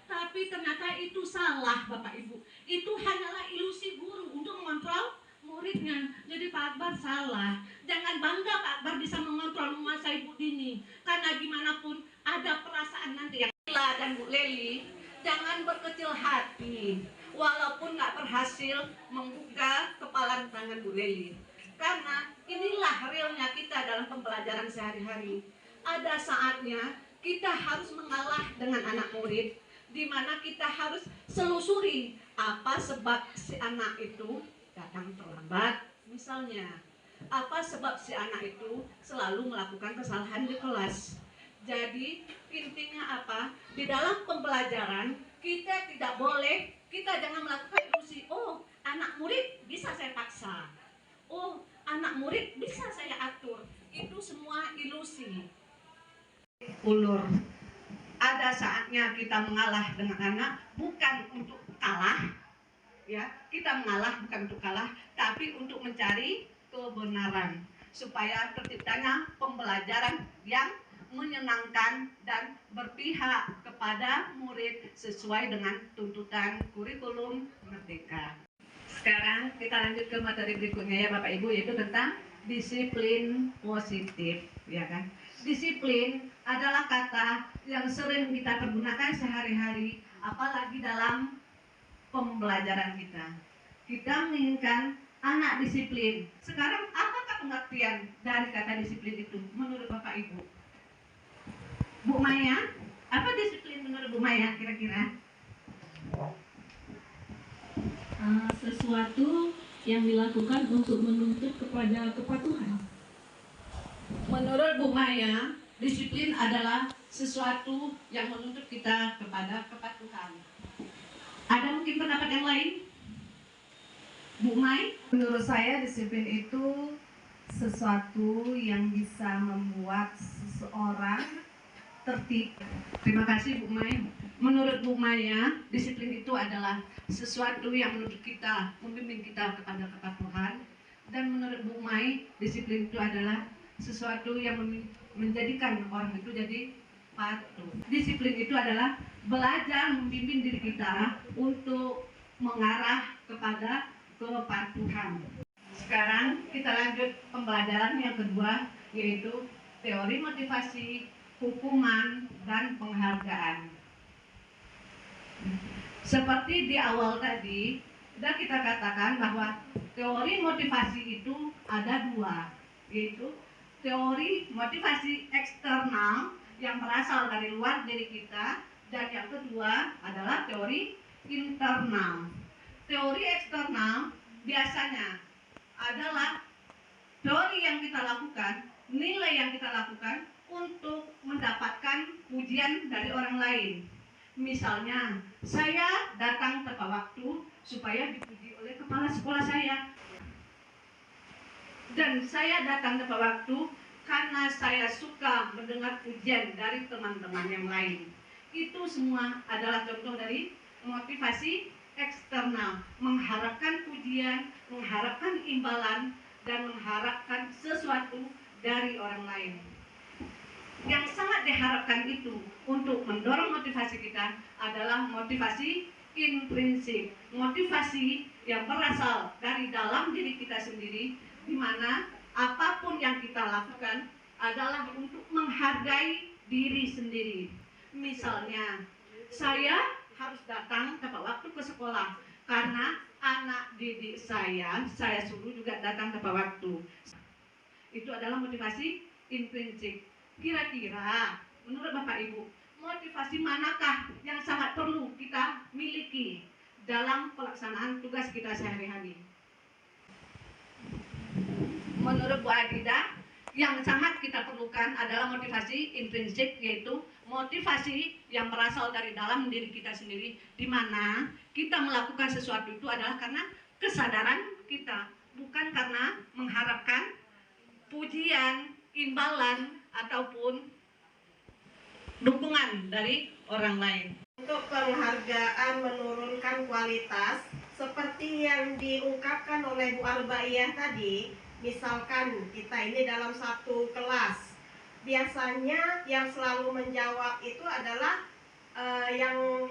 Tapi ternyata itu salah Bapak Ibu. Itu hanyalah ilusi guru untuk mengontrol muridnya. Jadi Pak Akbar salah. Jangan bangga Pak Akbar bisa mengontrol, menguasai Bu Dini. Karena gimana pun ada perasaan nanti yang Lila dan Bu Leli, jangan berkecil hati walaupun nggak berhasil membuka kepalan tangan Bu Leli. Karena inilah realnya kita dalam pembelajaran sehari-hari. Ada saatnya kita harus mengalah dengan anak murid, di mana kita harus selusuri apa sebab si anak itu datang terlambat. Misalnya, apa sebab si anak itu selalu melakukan kesalahan di kelas. Jadi intinya apa? Di dalam pembelajaran kita tidak boleh, kita jangan melakukan ilusi. Oh, anak murid bisa saya paksa. Oh, anak murid bisa saya atur. Itu semua ilusi. Ulur. Ada saatnya kita mengalah dengan anak, bukan untuk kalah. Ya, kita mengalah bukan untuk kalah, tapi untuk mencari kebenaran supaya terciptanya pembelajaran yang menyenangkan dan berpihak kepada murid sesuai dengan tuntutan kurikulum merdeka. Sekarang kita lanjut ke materi berikutnya ya Bapak Ibu, yaitu tentang disiplin positif, ya kan? Disiplin adalah kata yang sering kita pergunakan sehari-hari, apalagi dalam pembelajaran kita. Kita menginginkan anak disiplin. Sekarang apakah pengertian dari kata disiplin itu menurut Bapak Ibu? Bu Maya, apa disiplin menurut Bu Maya kira-kira? Sesuatu yang dilakukan untuk menuntut kepada kepatuhan. Menurut Bu Maya, disiplin adalah sesuatu yang menuntut kita kepada kepatuhan. Ada mungkin pendapat yang lain? Bu Mai? Menurut saya disiplin itu sesuatu yang bisa membuat seseorang tertib. Terima kasih Bu Mai. Menurut Bu Maya, disiplin itu adalah sesuatu yang menuntut kita, membimbing kita kepada kepatuhan. Dan menurut Bu menamai disiplin itu adalah sesuatu yang menjadikan orang itu jadi patuh. Disiplin itu adalah belajar membimbing diri kita untuk mengarah kepada kepatuhan. Sekarang kita lanjut pembelajaran yang kedua, yaitu teori motivasi, hukuman, dan penghargaan. Seperti di awal tadi, sudah kita katakan bahwa teori motivasi itu ada dua, yaitu teori motivasi eksternal yang berasal dari luar diri kita, dan yang kedua adalah teori internal. Teori eksternal biasanya adalah teori yang kita lakukan, nilai yang kita lakukan untuk mendapatkan pujian dari orang lain. Misalnya, saya datang tepat waktu supaya dipuji oleh kepala sekolah saya. Dan saya datang tepat waktu karena saya suka mendengar pujian dari teman-teman yang lain. Itu semua adalah contoh dari motivasi eksternal, mengharapkan pujian, mengharapkan imbalan, dan mengharapkan sesuatu dari orang lain. Yang sangat diharapkan itu untuk mendorong motivasi kita adalah motivasi intrinsik, motivasi yang berasal dari dalam diri kita sendiri, di mana apapun yang kita lakukan adalah untuk menghargai diri sendiri. Misalnya, saya harus datang tepat waktu ke sekolah karena anak didik saya suruh juga datang tepat waktu. Itu adalah motivasi intrinsik. Kira-kira menurut Bapak Ibu, motivasi manakah yang sangat perlu kita miliki dalam pelaksanaan tugas kita sehari-hari? Menurut Bu Adida, yang sangat kita perlukan adalah motivasi intrinsik, yaitu motivasi yang berasal dari dalam diri kita sendiri, di mana kita melakukan sesuatu itu adalah karena kesadaran kita, bukan karena mengharapkan pujian, imbalan, ataupun dukungan dari orang lain. Untuk penghargaan menurunkan kualitas, seperti yang diungkapkan oleh Bu Arbaiyah tadi, misalkan kita ini dalam satu kelas, biasanya yang selalu menjawab itu adalah yang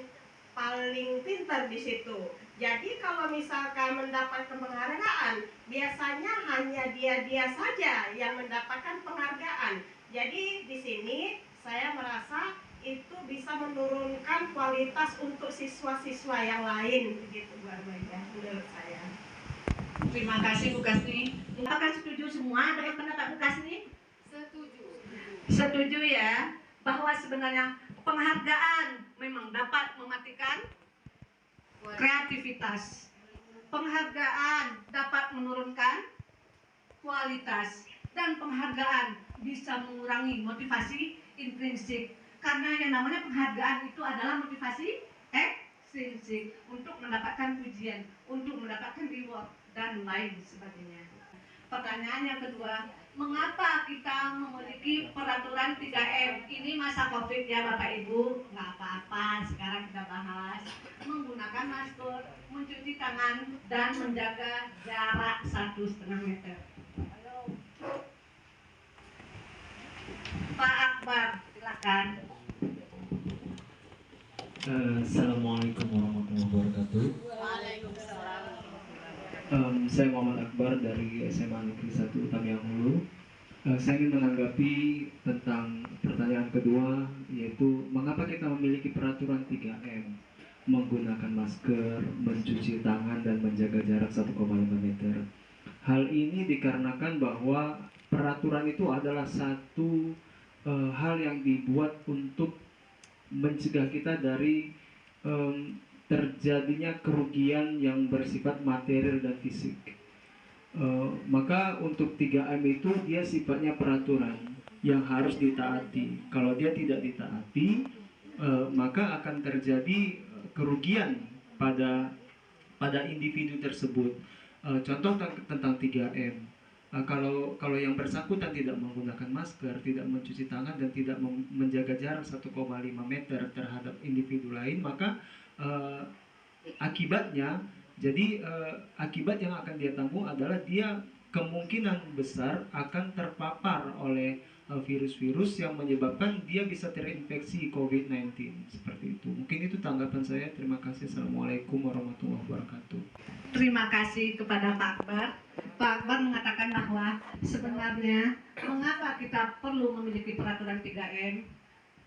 paling pintar di situ. Jadi kalau misalkan mendapatkan penghargaan, biasanya hanya dia saja yang mendapatkan penghargaan. Jadi di sini saya merasa itu bisa menurunkan kualitas untuk siswa-siswa yang lain, begitu Bu Arbaiyah, menurut saya. Terima kasih Bu Kasni. Apakah setuju semua dengan pendapat Bu Kasni? Setuju. Setuju ya, bahwa sebenarnya penghargaan memang dapat mematikan kreativitas. Penghargaan dapat menurunkan kualitas, dan penghargaan bisa mengurangi motivasi intrinsik. Karena yang namanya penghargaan itu adalah motivasi ekstrinsik, untuk mendapatkan pujian, untuk mendapatkan reward, dan lain sebagainya. Pertanyaan yang kedua, mengapa kita memiliki peraturan 3M? Ini masa COVID ya Bapak Ibu, nggak apa-apa, sekarang kita bahas. Menggunakan masker, mencuci tangan, dan menjaga jarak 1,5 meter. Pak Akbar, silakan. Assalamualaikum warahmatullahi wabarakatuh. Waalaikumsalam. Saya Muhammad Akbar dari SMA Negeri 1 Tamiang Hulu. Saya ingin menanggapi tentang pertanyaan kedua, yaitu mengapa kita memiliki peraturan 3M, menggunakan masker, mencuci tangan, dan menjaga jarak 1,5 meter. Hal ini dikarenakan bahwa peraturan itu adalah satu hal yang dibuat untuk mencegah kita dari terjadinya kerugian yang bersifat material dan fisik. Maka untuk 3M itu dia sifatnya peraturan yang harus ditaati. Kalau dia tidak ditaati, maka akan terjadi kerugian pada individu tersebut. Contoh tentang 3M. Kalau yang bersangkutan tidak menggunakan masker, tidak mencuci tangan, dan tidak menjaga jarak 1,5 meter terhadap individu lain, maka akibatnya, akibat yang akan dia tanggung adalah dia kemungkinan besar akan terpapar oleh virus-virus yang menyebabkan dia bisa terinfeksi COVID-19 seperti itu. Mungkin itu tanggapan saya. Terima kasih. Assalamualaikum warahmatullahi wabarakatuh. Terima kasih kepada Pak Akbar. Pak Akbar mengatakan bahwa sebenarnya mengapa kita perlu memiliki peraturan 3M.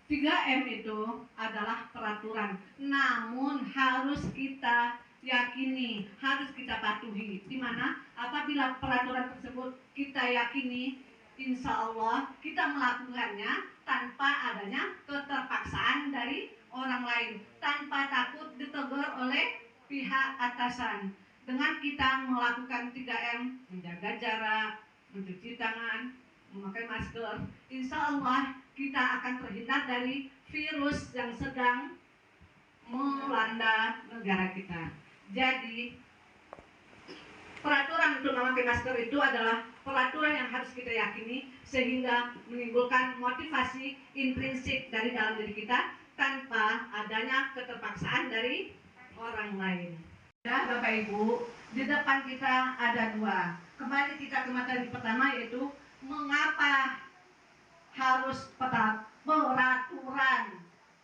3M itu adalah peraturan, namun harus kita yakini, harus kita patuhi. Di mana apabila peraturan tersebut kita yakini, insya Allah kita melakukannya tanpa adanya keterpaksaan dari orang lain, tanpa takut ditegur oleh pihak atasan. Dengan kita melakukan 3M, menjaga jarak, mencuci tangan, memakai masker, insya Allah kita akan terhindar dari virus yang sedang melanda negara kita. Jadi peraturan untuk memakai masker itu adalah peraturan yang harus kita yakini sehingga menimbulkan motivasi intrinsik dari dalam diri kita tanpa adanya keterpaksaan dari orang lain. Ya, Bapak Ibu, di depan kita ada dua. Kembali kita ke materi pertama, yaitu mengapa harus peraturan.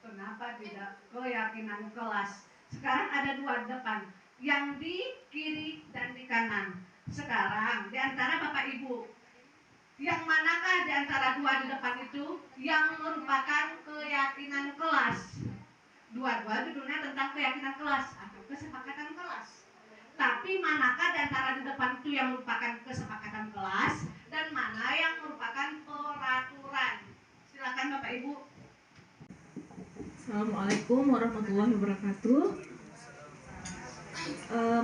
Kenapa tidak keyakinan kelas? Sekarang ada dua di depan, yang di kiri dan di kanan. Sekarang di antara Bapak Ibu, yang manakah di antara dua di depan itu yang merupakan keyakinan kelas? Dua-dua judulnya tentang keyakinan kelas atau kesepakatan kelas. Tapi manakah di antara di depan itu yang merupakan kesepakatan kelas dan mana yang merupakan peraturan? Silakan Bapak Ibu. Assalamualaikum warahmatullahi wabarakatuh.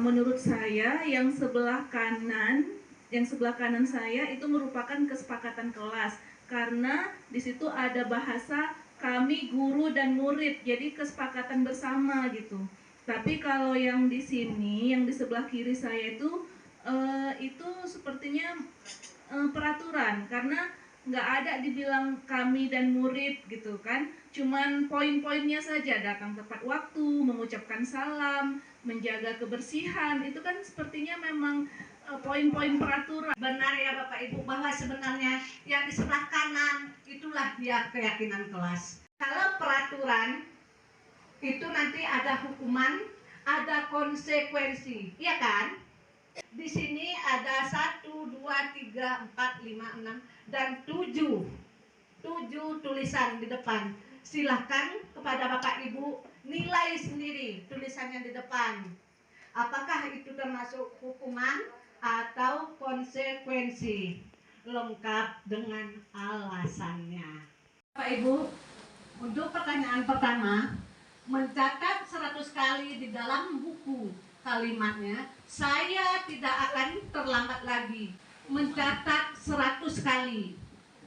Menurut saya yang sebelah kanan saya itu merupakan kesepakatan kelas, karena di situ ada bahasa kami guru dan murid, jadi kesepakatan bersama gitu. Tapi kalau yang di sini, yang di sebelah kiri saya itu sepertinya peraturan, karena nggak ada dibilang kami dan murid gitu kan, cuman poin-poinnya saja, datang tepat waktu, mengucapkan salam, menjaga kebersihan, itu kan sepertinya memang poin-poin peraturan. Benar ya Bapak Ibu, bahwa sebenarnya yang di sebelah kanan itulah dia keyakinan kelas. Kalau peraturan itu nanti ada hukuman, ada konsekuensi, iya kan? Di sini ada 1, 2, 3, 4, 5, 6 dan 7 tulisan di depan. Silahkan kepada Bapak Ibu nilai sendiri tulisannya di depan. Apakah itu termasuk hukuman atau konsekuensi? Lengkap dengan alasannya. Bapak Ibu, untuk pertanyaan pertama, mencatat 100 kali di dalam buku kalimatnya, saya tidak akan terlambat lagi. Mencatat 100 kali.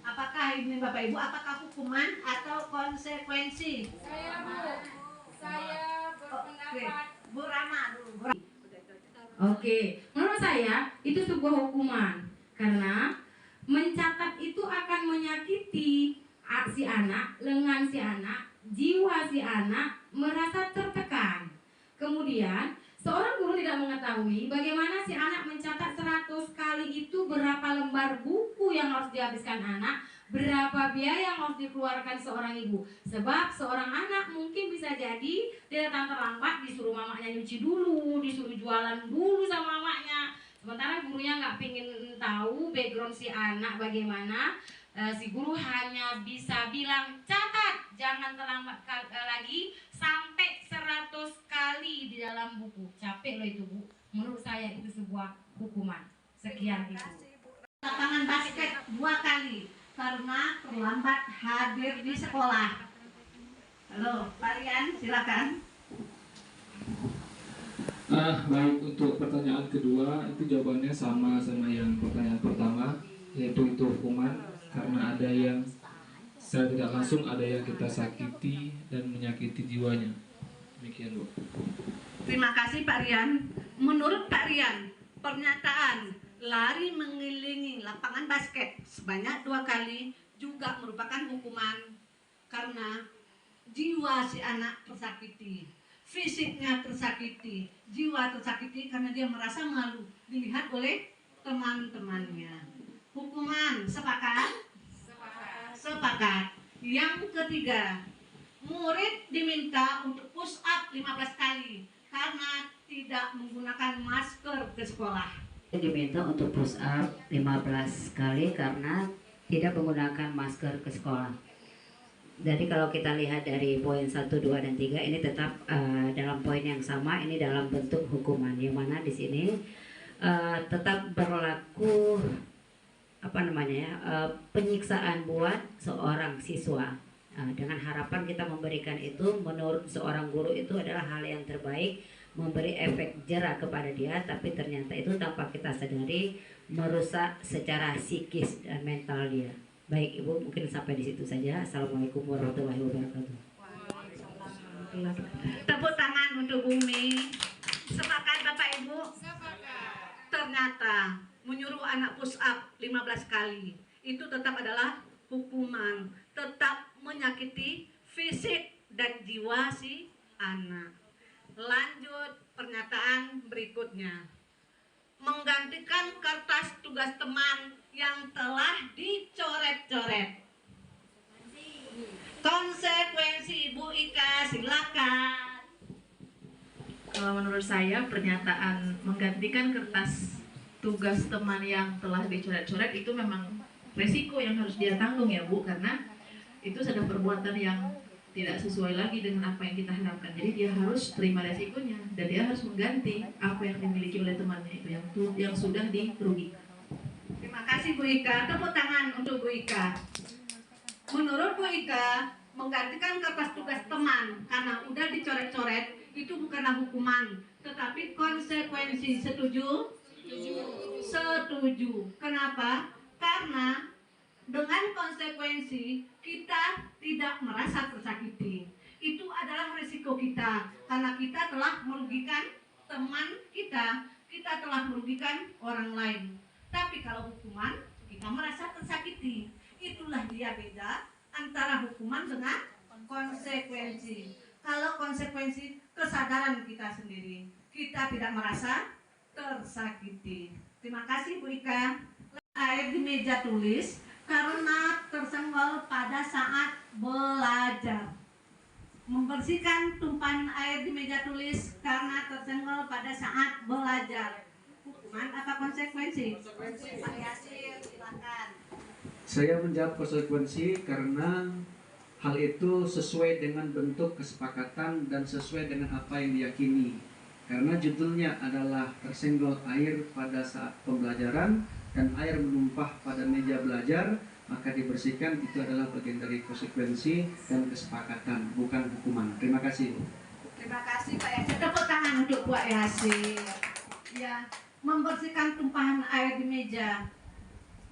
Apakah ini Bapak Ibu, apakah hukuman atau konsekuensi? Saya berpendapat. Bu Rama dulu. Oke, menurut saya itu sebuah hukuman, karena mencatat itu akan menyakiti si anak, lengan si anak, jiwa si anak merasa tertekan. Kemudian seorang guru tidak mengetahui bagaimana si anak mencatat 100 kali itu, berapa lembar buku yang harus dihabiskan anak, berapa biaya yang harus dikeluarkan seorang ibu. Sebab seorang anak mungkin bisa jadi dia datang terlambat, disuruh mamanya nyuci dulu, disuruh jualan dulu sama mamanya. Sementara gurunya nggak pingin tahu background si anak bagaimana. Si guru hanya bisa bilang, catat, jangan terlambat lagi sampai 100 kali di dalam buku. Capek loh itu Bu. Menurut saya itu sebuah hukuman. Sekian itu. Lapangan basket 2 kali karena terlambat hadir di sekolah. Halo, Pak Rian, silakan. Baik, untuk pertanyaan kedua itu jawabannya sama yang pertanyaan pertama, yaitu itu hukuman. Karena ada yang secara tidak langsung, ada yang kita sakiti dan menyakiti jiwanya. Demikian Bu. Terima kasih Pak Rian. Menurut Pak Rian, pernyataan lari mengelilingi lapangan basket sebanyak 2 kali juga merupakan hukuman, karena jiwa si anak tersakiti, fisiknya tersakiti, jiwa tersakiti karena dia merasa malu dilihat oleh teman-temannya. Hukuman sepakat? Sepakat. Yang ketiga, murid diminta untuk push up 15 kali karena tidak menggunakan masker ke sekolah. Diminta untuk push up 15 kali karena tidak menggunakan masker ke sekolah. Jadi kalau kita lihat dari poin 1, 2, dan 3 ini tetap dalam poin yang sama, ini dalam bentuk hukuman, yang mana di sini tetap berlaku penyiksaan buat seorang siswa. Dengan harapan kita memberikan itu, menurut seorang guru itu adalah hal yang terbaik, memberi efek jera kepada dia, tapi ternyata itu tanpa kita sadari merusak secara psikis dan mental dia. Baik Ibu, mungkin sampai di situ saja. Assalamualaikum warahmatullahi wabarakatuh. Tepuk tangan untuk Bumi. Sepakat Bapak Ibu? Ternyata menyuruh anak push up 15 kali itu tetap adalah hukuman, tetap menyakiti fisik dan jiwa si anak. Lanjut pernyataan berikutnya. Menggantikan kertas tugas teman yang telah dicoret-coret. Konsekuensi Bu Ika, silakan. Kalau menurut saya pernyataan menggantikan kertas tugas teman yang telah dicoret-coret itu memang resiko yang harus dia tanggung ya Bu, karena itu sudah perbuatan yang tidak sesuai lagi dengan apa yang kita harapkan. Jadi dia harus terima resikonya dan dia harus mengganti apa yang dimiliki oleh temannya itu yang sudah dirugikan. Terima kasih Bu Ika. Tepuk tangan untuk Bu Ika. Menurut Bu Ika, menggantikan kertas tugas teman karena udah dicoret-coret itu bukanlah hukuman, tetapi konsekuensi. Setuju? Setuju. Kenapa? Karena dengan konsekuensi kita tidak merasa tersakiti. Itu adalah risiko kita karena kita telah merugikan teman kita, kita telah merugikan orang lain. Tapi kalau hukuman kita merasa tersakiti. Itulah dia beda antara hukuman dengan konsekuensi. Kalau konsekuensi kesadaran kita sendiri, kita tidak merasa tersakiti. Terima kasih Bu Ika. Air di meja tulis karena tersenggol pada saat belajar. Membersihkan tumpahan air di meja tulis karena tersenggol pada saat belajar. Hukuman apa konsekuensi? Pak Yasir, silakan. Saya menjawab konsekuensi karena hal itu sesuai dengan bentuk kesepakatan dan sesuai dengan apa yang diyakini. Karena judulnya adalah tersenggol air pada saat pembelajaran dan air menumpah pada meja belajar, maka dibersihkan itu adalah bagian dari konsekuensi dan kesepakatan, bukan hukuman. Terima kasih. Terima kasih Pak Yasir. Tepuk tangan untuk Pak Yasir. Ya, membersihkan tumpahan air di meja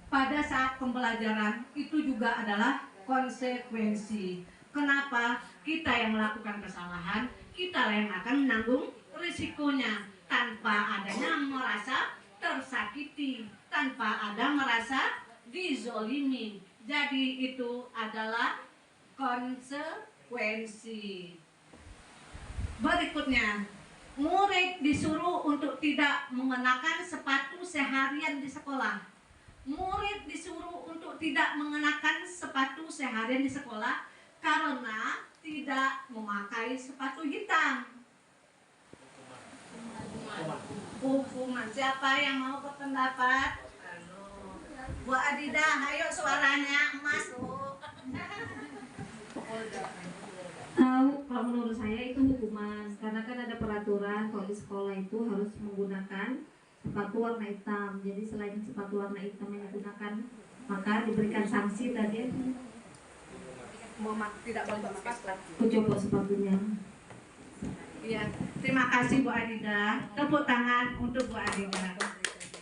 pada saat pembelajaran itu juga adalah konsekuensi. Kenapa? Kita yang melakukan kesalahan, kita yang akan menanggung risikonya tanpa adanya merasa tersakiti, tanpa ada merasa dizolimi. Jadi itu adalah konsekuensi. Berikutnya, murid disuruh untuk tidak mengenakan sepatu seharian di sekolah. Murid disuruh untuk tidak mengenakan sepatu seharian di sekolah karena tidak memakai sepatu hitam. Hukuman. Siapa yang mau berpendapat? Bu Adida, ayo suaranya masuk. Kalau menurut saya itu hukuman, karena kan ada peraturan kalau di sekolah itu harus menggunakan sepatu warna hitam. Jadi selain sepatu warna hitam yang digunakan, maka diberikan sanksi tadi. Tidak boleh memakai sepatu. Copot sepatunya. Iya, terima kasih Bu Adida. Tepuk tangan untuk Bu Adida.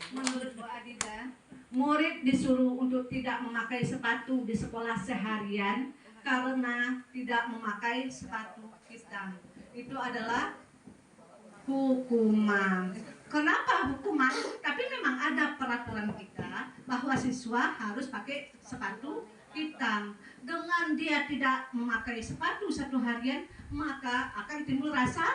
Menurut Bu Adida, murid disuruh untuk tidak memakai sepatu di sekolah seharian karena tidak memakai sepatu hitam. Itu adalah hukuman. Kenapa hukuman? Tapi memang ada peraturan kita bahwa siswa harus pakai sepatu hitam. Dengan dia tidak memakai sepatu satu harian, maka akan timbul rasa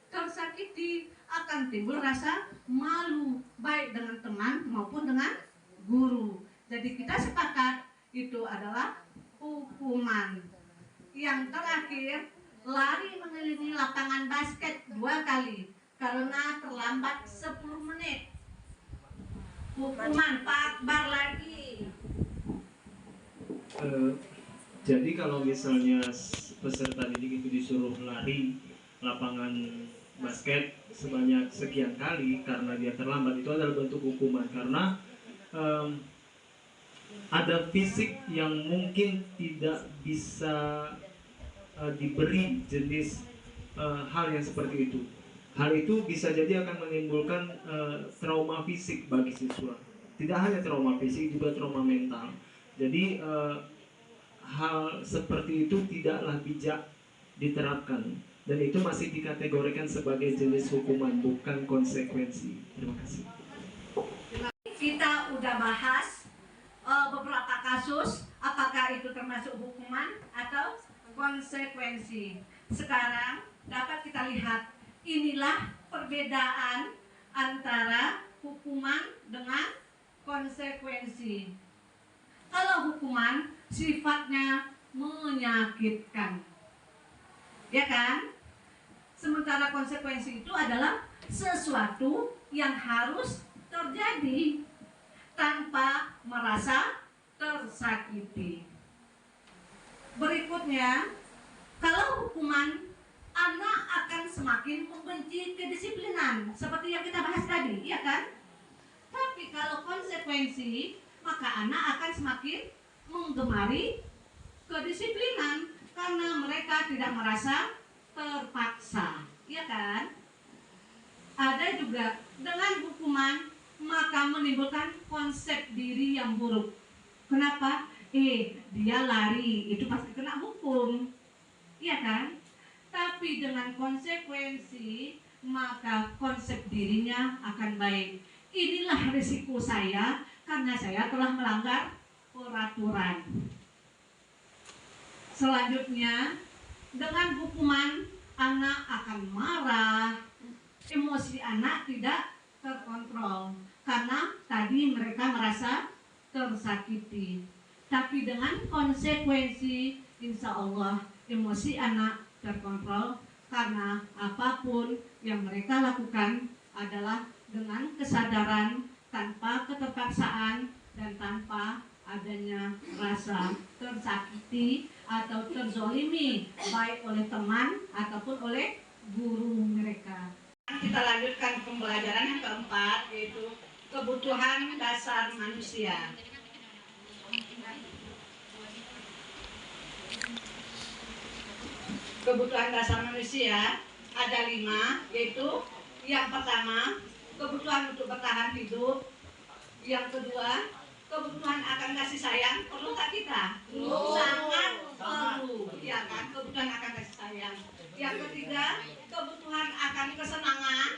tersakiti, akan timbul rasa malu baik dengan teman maupun dengan guru. Jadi kita sepakat itu adalah hukuman. Yang terakhir, lari mengelilingi lapangan basket 2 kali karena terlambat 10 menit. Hukuman Pak Akbar lagi. Jadi kalau misalnya peserta didik itu disuruh lari lapangan basket sebanyak sekian kali karena dia terlambat, itu adalah bentuk hukuman karena ada fisik yang mungkin tidak bisa diberi jenis hal yang seperti itu. Hal itu bisa jadi akan menimbulkan trauma fisik bagi siswa. Tidak hanya trauma fisik, juga trauma mental. Jadi hal seperti itu tidaklah bijak diterapkan, dan itu masih dikategorikan sebagai jenis hukuman, bukan konsekuensi. Terima kasih. Kita udah bahas beberapa kasus, apakah itu termasuk hukuman atau konsekuensi. Sekarang dapat kita lihat, inilah perbedaan antara hukuman dengan konsekuensi. Kalau hukuman sifatnya menyakitkan, ya kan? Sementara konsekuensi itu adalah sesuatu yang harus terjadi tanpa merasa tersakiti. Berikutnya, kalau hukuman, anak akan semakin membenci kedisiplinan seperti yang kita bahas tadi, ya kan? Tapi kalau konsekuensi, maka anak akan semakin menggemari kedisiplinan karena mereka tidak merasa terpaksa, ya kan? Ada juga dengan hukuman maka menimbulkan konsep diri yang buruk. Kenapa? Dia lari, itu pasti kena hukum, ya kan? Tapi dengan konsekuensi maka konsep dirinya akan baik. Inilah risiko saya karena saya telah melanggar peraturan. Selanjutnya, dengan hukuman anak akan marah, emosi anak tidak terkontrol karena tadi mereka merasa tersakiti. Tapi dengan konsekuensi, insya Allah emosi anak terkontrol karena apapun yang mereka lakukan adalah dengan kesadaran, tanpa keterpaksaan dan tanpa adanya rasa tersakiti atau terzolimi baik oleh teman ataupun oleh guru mereka. Kita lanjutkan pembelajaran yang keempat, yaitu kebutuhan dasar manusia. Kebutuhan dasar manusia ada 5, yaitu yang pertama, kebutuhan untuk bertahan hidup. Yang kedua, kebutuhan akan kasih sayang. Perlu tak kita? Sangat perlu, ya kan? Kebutuhan akan kasih sayang. Yang ketiga, kebutuhan akan kesenangan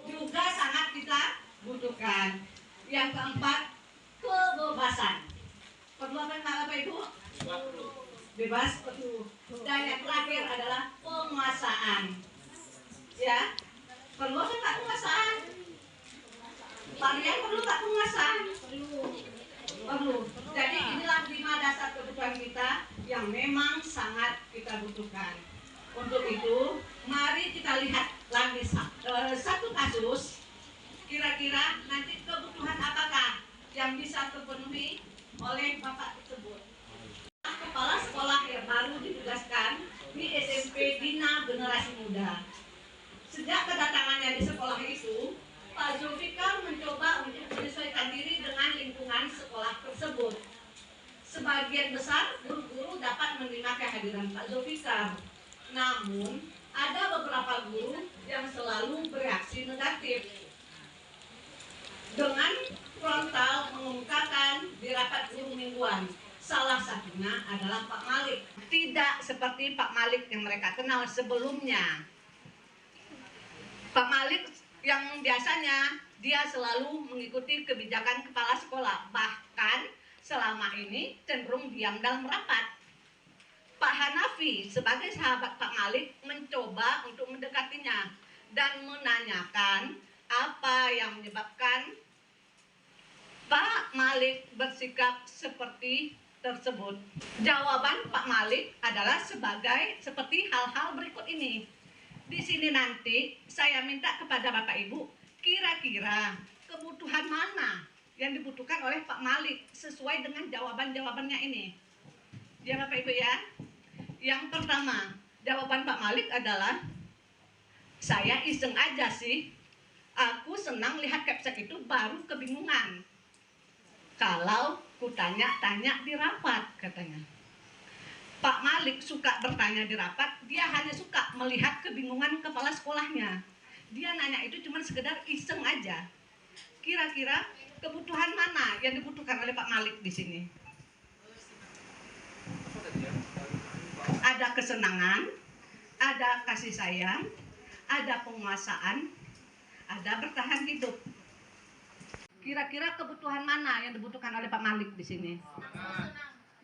juga sangat kita butuhkan. Yang keempat, kebebasan. Perlu apa Bapak Ibu? Bebas, perlu. Dan yang terakhir adalah penguasaan. Ya, perlu apa tak penguasaan? Kalian perlu tak penguasaan? Perlu. Jadi inilah 5 dasar kebutuhan kita yang memang sangat kita butuhkan. Untuk itu, mari kita lihat lagi satu kasus. Kira-kira nanti kebutuhan apakah yang bisa terpenuhi oleh Bapak tersebut. Kepala sekolah yang baru ditugaskan di SMP Bina Generasi Muda. Sejak kedatangannya di sekolah itu, Pak Zulfikar mencoba untuk menyesuaikan diri dengan lingkungan sekolah tersebut. Sebagian besar guru-guru dapat menerima kehadiran Pak Zulfikar. Namun, ada beberapa guru yang selalu bereaksi negatif. Dengan frontal mengumumkakan di rapat guru mingguan. Salah satunya adalah Pak Malik. Tidak seperti Pak Malik yang mereka kenal sebelumnya. Pak Malik yang biasanya dia selalu mengikuti kebijakan kepala sekolah, bahkan selama ini cenderung diam dalam rapat. Pak Hanafi sebagai sahabat Pak Malik mencoba untuk mendekatinya dan menanyakan apa yang menyebabkan Pak Malik bersikap seperti tersebut. Jawaban Pak Malik adalah seperti hal-hal berikut ini. Di sini nanti saya minta kepada Bapak Ibu, kira-kira kebutuhan mana yang dibutuhkan oleh Pak Malik sesuai dengan jawaban-jawabannya ini. Ya Bapak Ibu ya. Yang pertama, jawaban Pak Malik adalah, saya iseng aja sih. Aku senang lihat Kepsek itu baru kebingungan. Kalau ku tanya-tanya di rapat, katanya. Pak Malik suka bertanya di rapat, dia hanya suka melihat kebingungan kepala sekolahnya. Dia nanya itu cuma sekedar iseng aja. Kira-kira kebutuhan mana yang dibutuhkan oleh Pak Malik di sini? Ada kesenangan, ada kasih sayang, ada penguasaan, ada bertahan hidup. Kira-kira kebutuhan mana yang dibutuhkan oleh Pak Malik di sini?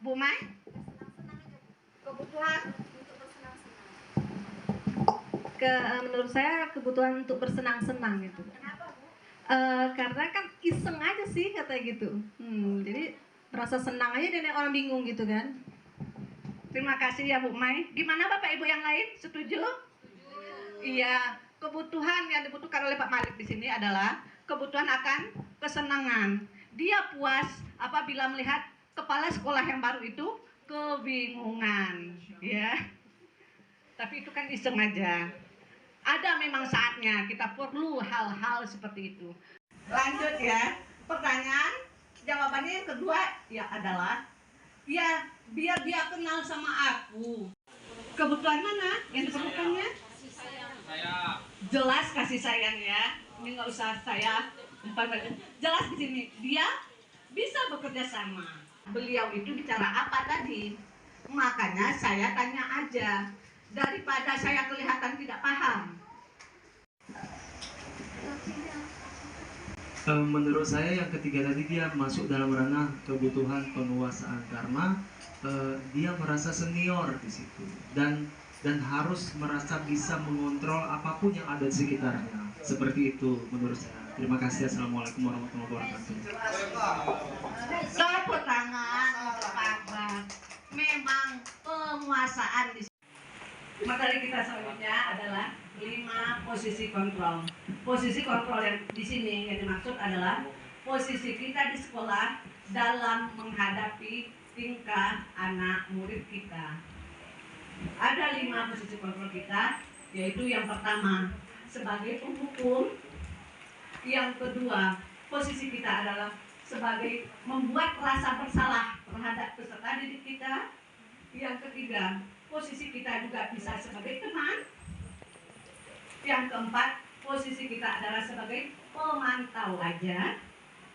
Bu Mai? Kebutuhan? Menurut saya kebutuhan untuk bersenang-senang gitu. Kenapa Bu? Karena kan iseng aja sih katanya gitu. Jadi merasa senang aja dan orang bingung gitu kan. Terima kasih ya Bu Mai. Gimana Bapak Ibu yang lain? Setuju? Iya, kebutuhan yang dibutuhkan oleh Pak Malik di sini adalah kebutuhan akan kesenangan. Dia puas apabila melihat kepala sekolah yang baru itu kebingungan, ya. Tapi itu kan iseng aja. Ada memang saatnya kita perlu hal-hal seperti itu. Lanjut ya. Pertanyaan, jawabannya yang kedua ya adalah, ya biar dia kenal sama aku. Kebutuhan mana yang diperlukannya? Jelas kasih sayang ya. Ini nggak usah saya jelas di sini. Dia bisa bekerja sama. Beliau itu bicara apa tadi? Makanya saya tanya aja daripada saya kelihatan tidak paham. Menurut saya yang ketiga tadi dia masuk dalam ranah kebutuhan penguasaan karena dia merasa senior di situ dan harus merasa bisa mengontrol apapun yang ada di sekitarnya. Seperti itu menurut saya. Terima kasih. Assalamualaikum warahmatullahi wabarakatuh. Tepuk tangan untuk Pak. Memang penguasaan di sini. Materi kita selanjutnya adalah 5 posisi kontrol. Posisi kontrol yang di sini yang dimaksud adalah posisi kita di sekolah dalam menghadapi tingkah anak murid kita. Ada 5 posisi kontrol kita, yaitu yang pertama sebagai penghukum, yang kedua posisi kita adalah sebagai membuat rasa bersalah terhadap peserta didik kita, yang ketiga posisi kita juga bisa sebagai teman, yang keempat posisi kita adalah sebagai pemantau aja,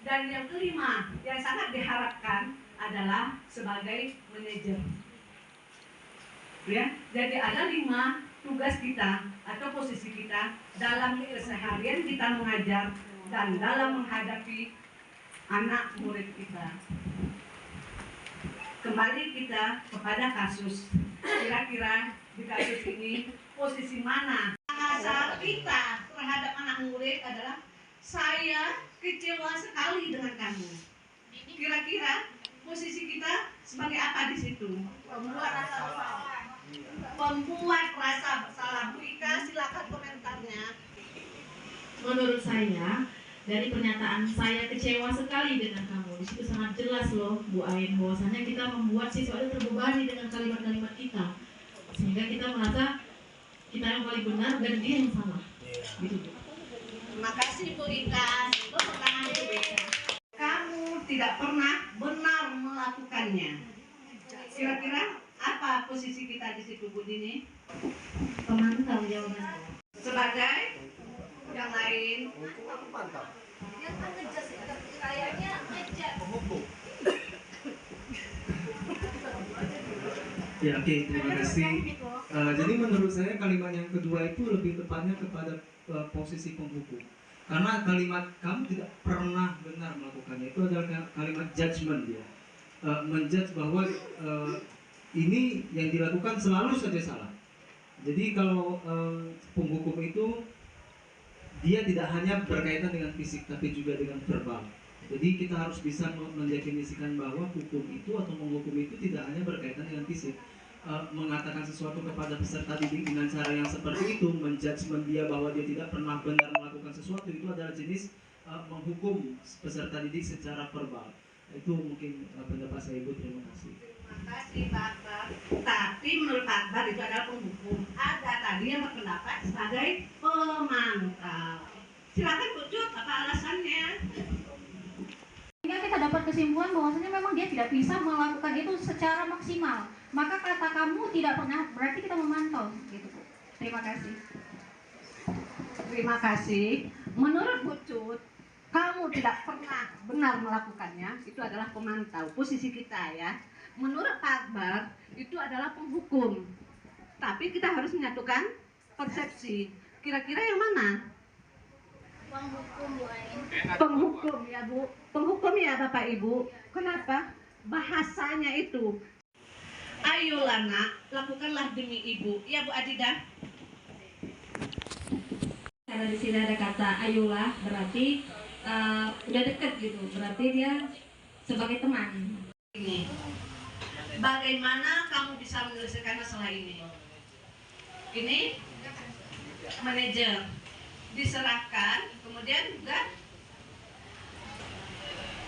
dan yang kelima yang sangat diharapkan adalah sebagai manajer. Ya, jadi ada 5 tugas kita atau posisi kita dalam keseharian kita mengajar dan dalam menghadapi anak murid kita. Kembali kita kepada kasus. Kira-kira di kasus ini posisi mana? Rasa kita terhadap anak murid adalah, saya kecewa sekali dengan kamu. Kira-kira posisi kita sebagai apa di situ? Membuat rasa bersalah. Membuat rasa bersalah. Bu Ika, silakan komentarnya. Menurut saya, dari pernyataan saya kecewa sekali dengan kamu, di situ sangat jelas loh Bu Ain bahwasanya kita membuat siswa itu terbebani dengan kalimat-kalimat kita, sehingga kita merasa kita yang paling benar dan dia yang salah. Gitu. Terima kasih Bu Ika. Tepuk tangan Bu Ika. Kamu tidak pernah benar melakukannya. Kira-kira apa posisi kita di situ Bu Dini? Pemantau jawabannya. Sebagai yang lain. Yang ngejas kayaknya ngejas. Ya, oke, terima kasih. Jadi menurut saya kalimat yang kedua itu lebih tepatnya kepada posisi penghukum. Karena kalimat kamu tidak pernah benar melakukannya itu adalah kalimat judgment dia. Menjudge bahwa ini yang dilakukan selalu saja salah. Jadi kalau penghukum itu dia tidak hanya berkaitan dengan fisik tapi juga dengan verbal. Jadi kita harus bisa mendefinisikan bahwa hukum itu atau menghukum itu tidak hanya berkaitan dengan fisik. Mengatakan sesuatu kepada peserta didik dengan cara yang seperti itu, menjudgment dia bahwa dia tidak pernah benar melakukan sesuatu, itu adalah jenis menghukum peserta didik secara verbal. Itu mungkin pendapat saya, Ibu. Terima kasih. Terima kasih Pak Akbar. Tapi menurut Pak Akbar itu adalah penghukum. Ada tadi yang berpendapat sebagai pemantau. Silakan Bu Cut, apa alasannya? Sehingga kita dapat kesimpulan bahwasanya memang dia tidak bisa melakukan itu secara maksimal. Maka kata kamu tidak pernah berarti kita memantau, gitu Bu. Terima kasih. Terima kasih. Menurut Bu Cut, kamu tidak pernah benar melakukannya, itu adalah pemantau, posisi kita ya. Menurut Pak Akbar, itu adalah penghukum. Tapi kita harus menyatukan persepsi. Kira-kira yang mana? Penghukum, Bu Ain. Penghukum ya Bu. Penghukum ya Bapak Ibu. Kenapa? Bahasanya itu. Ayolah nak, lakukanlah demi ibu. Ya Bu Adidah. Karena di sini ada kata ayolah, berarti udah deket gitu. Berarti dia sebagai teman. Ini. Bagaimana kamu bisa menyelesaikan masalah ini? Ini manajer diserahkan, kemudian juga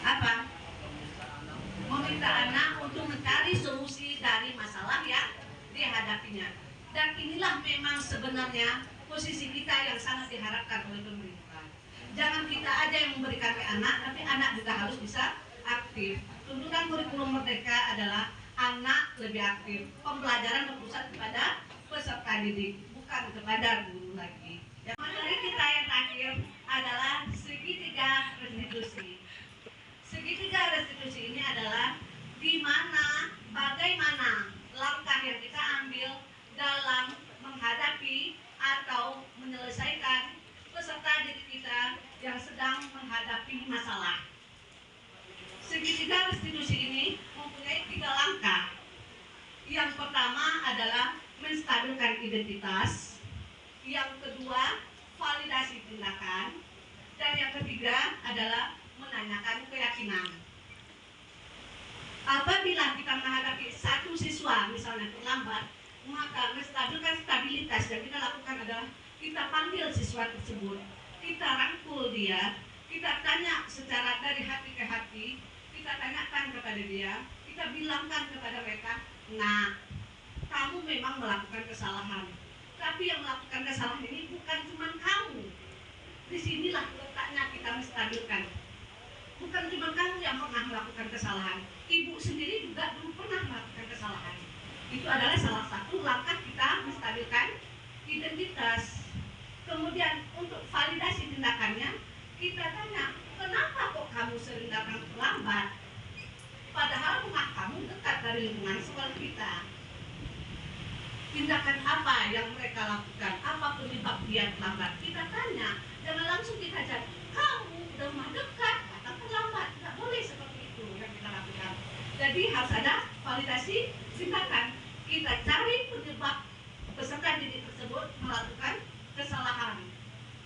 apa? Meminta anak untuk mencari solusi dari masalah yang dihadapinya. Dan inilah memang sebenarnya posisi kita yang sangat diharapkan oleh pemerintah. Jangan kita aja yang memberikan ke anak, tapi anak juga harus bisa aktif. Tuntutan kurikulum merdeka adalah anak lebih aktif. Pembelajaran berpusat kepada peserta didik, bukan kepada guru lagi. Yang materi kita yang terakhir adalah segitiga restitusi. Segitiga restitusi ini adalah di mana, bagaimana langkah yang kita ambil dalam menghadapi atau menyelesaikan peserta didik kita yang sedang menghadapi masalah. Segitiga restitusi ini mempunyai 3 langkah. Yang pertama adalah menstabilkan identitas, yang kedua validasi tindakan, dan yang ketiga adalah menanyakan keyakinan. Apabila kita menghadapi satu siswa misalnya terlambat, maka menstabilkan stabilitas yang kita lakukan adalah kita panggil siswa tersebut, kita rangkul dia, kita tanya secara dari hati ke hati, kita tanyakan kepada dia, kita bilangkan kepada mereka, nah, kamu memang melakukan kesalahan, tapi yang melakukan kesalahan ini bukan cuma kamu. Disinilah letaknya kita menstabilkan. Bukan cuma kamu yang pernah melakukan kesalahan, ibu sendiri juga dulu pernah melakukan kesalahan. Itu adalah salah satu langkah kita menstabilkan identitas. Kemudian untuk validasi tindakannya, kita tanya, kenapa kok kamu sering datang terlambat? Padahal rumah kamu dekat dari lingkungan sekolah kita. Tindakan apa yang mereka lakukan? Apa penyebab dia terlambat? Kita tanya, jangan langsung kita jawab, kamu udah rumah dekat, datang terlambat. Tidak boleh seperti itu yang kita lakukan. Jadi harus ada validasi tindakan. Kita cari penyebab peserta didik tersebut melakukan kesalahan.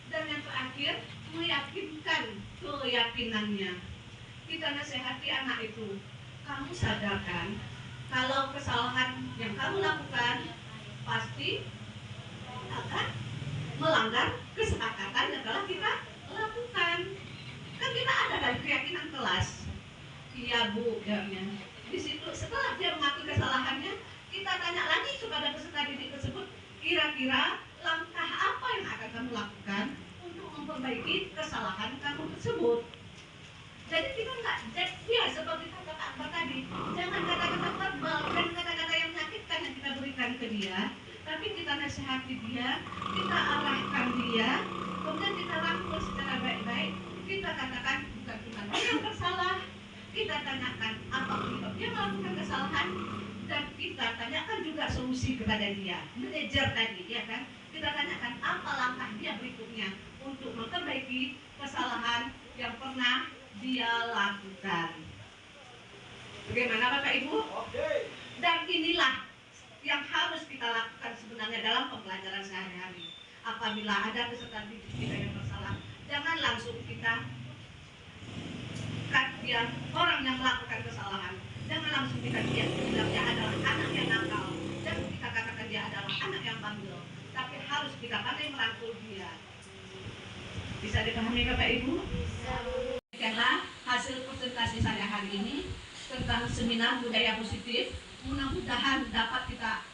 Dan yang terakhir, meyakinkan keyakinannya. Kita nasihati anak itu, kamu sadarkan kalau kesalahan yang kamu lakukan pasti akan melanggar kesepakatan yang telah kita lakukan. Kan kita ada dari keyakinan kelas. Iya Bu, jawabnya. Di situ setelah dia mengakui kesalahannya, kita tanya lagi kepada peserta didik tersebut, kira-kira langkah apa yang akan kamu lakukan untuk memperbaiki kesalahan kamu tersebut. Jadi kita nggak ya seperti kata Akbar tadi, jangan kata-kata verbal dan kata-kata yang menyakitkan yang kita berikan ke dia, tapi kita nasihati dia, kita arahkan dia, kemudian kita rangkul secara baik-baik, kita katakan bukan cuma dia yang bersalah, kita tanyakan apa penyebab dia melakukan kesalahan, dan kita tanyakan juga solusi kepada dia, manajer tadi, ya kan? Kita tanyakan apa langkah dia berikutnya untuk memperbaiki kesalahan yang pernah dia lakukan. Bagaimana Bapak Ibu? Dan inilah yang harus kita lakukan sebenarnya dalam pembelajaran sehari-hari. Apabila ada peserta didik kita yang bersalah, jangan langsung kita dia orang yang melakukan kesalahan. Jangan langsung kita bilang dia adalah anak yang nakal. Jangan kita katakan dia adalah anak yang bandel. Tapi harus kita pandai merangkul dia. Bisa dipahami Bapak Ibu? Demikianlah hasil presentasi saya hari ini tentang seminar budaya positif. Mudah-mudahan dapat kita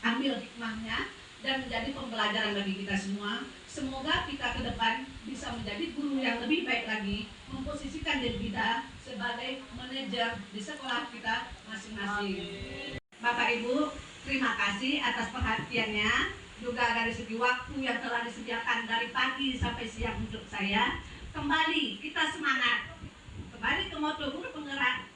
ambil hikmahnya dan menjadi pembelajaran bagi kita semua. Semoga kita ke depan bisa menjadi guru yang lebih baik lagi, memposisikan diri kita sebagai manajer di sekolah kita masing-masing. Bapak Ibu, terima kasih atas perhatiannya, juga dari segi waktu yang telah disediakan dari pagi sampai siang untuk saya. Kembali kita semangat, kembali ke moto guru penggerak.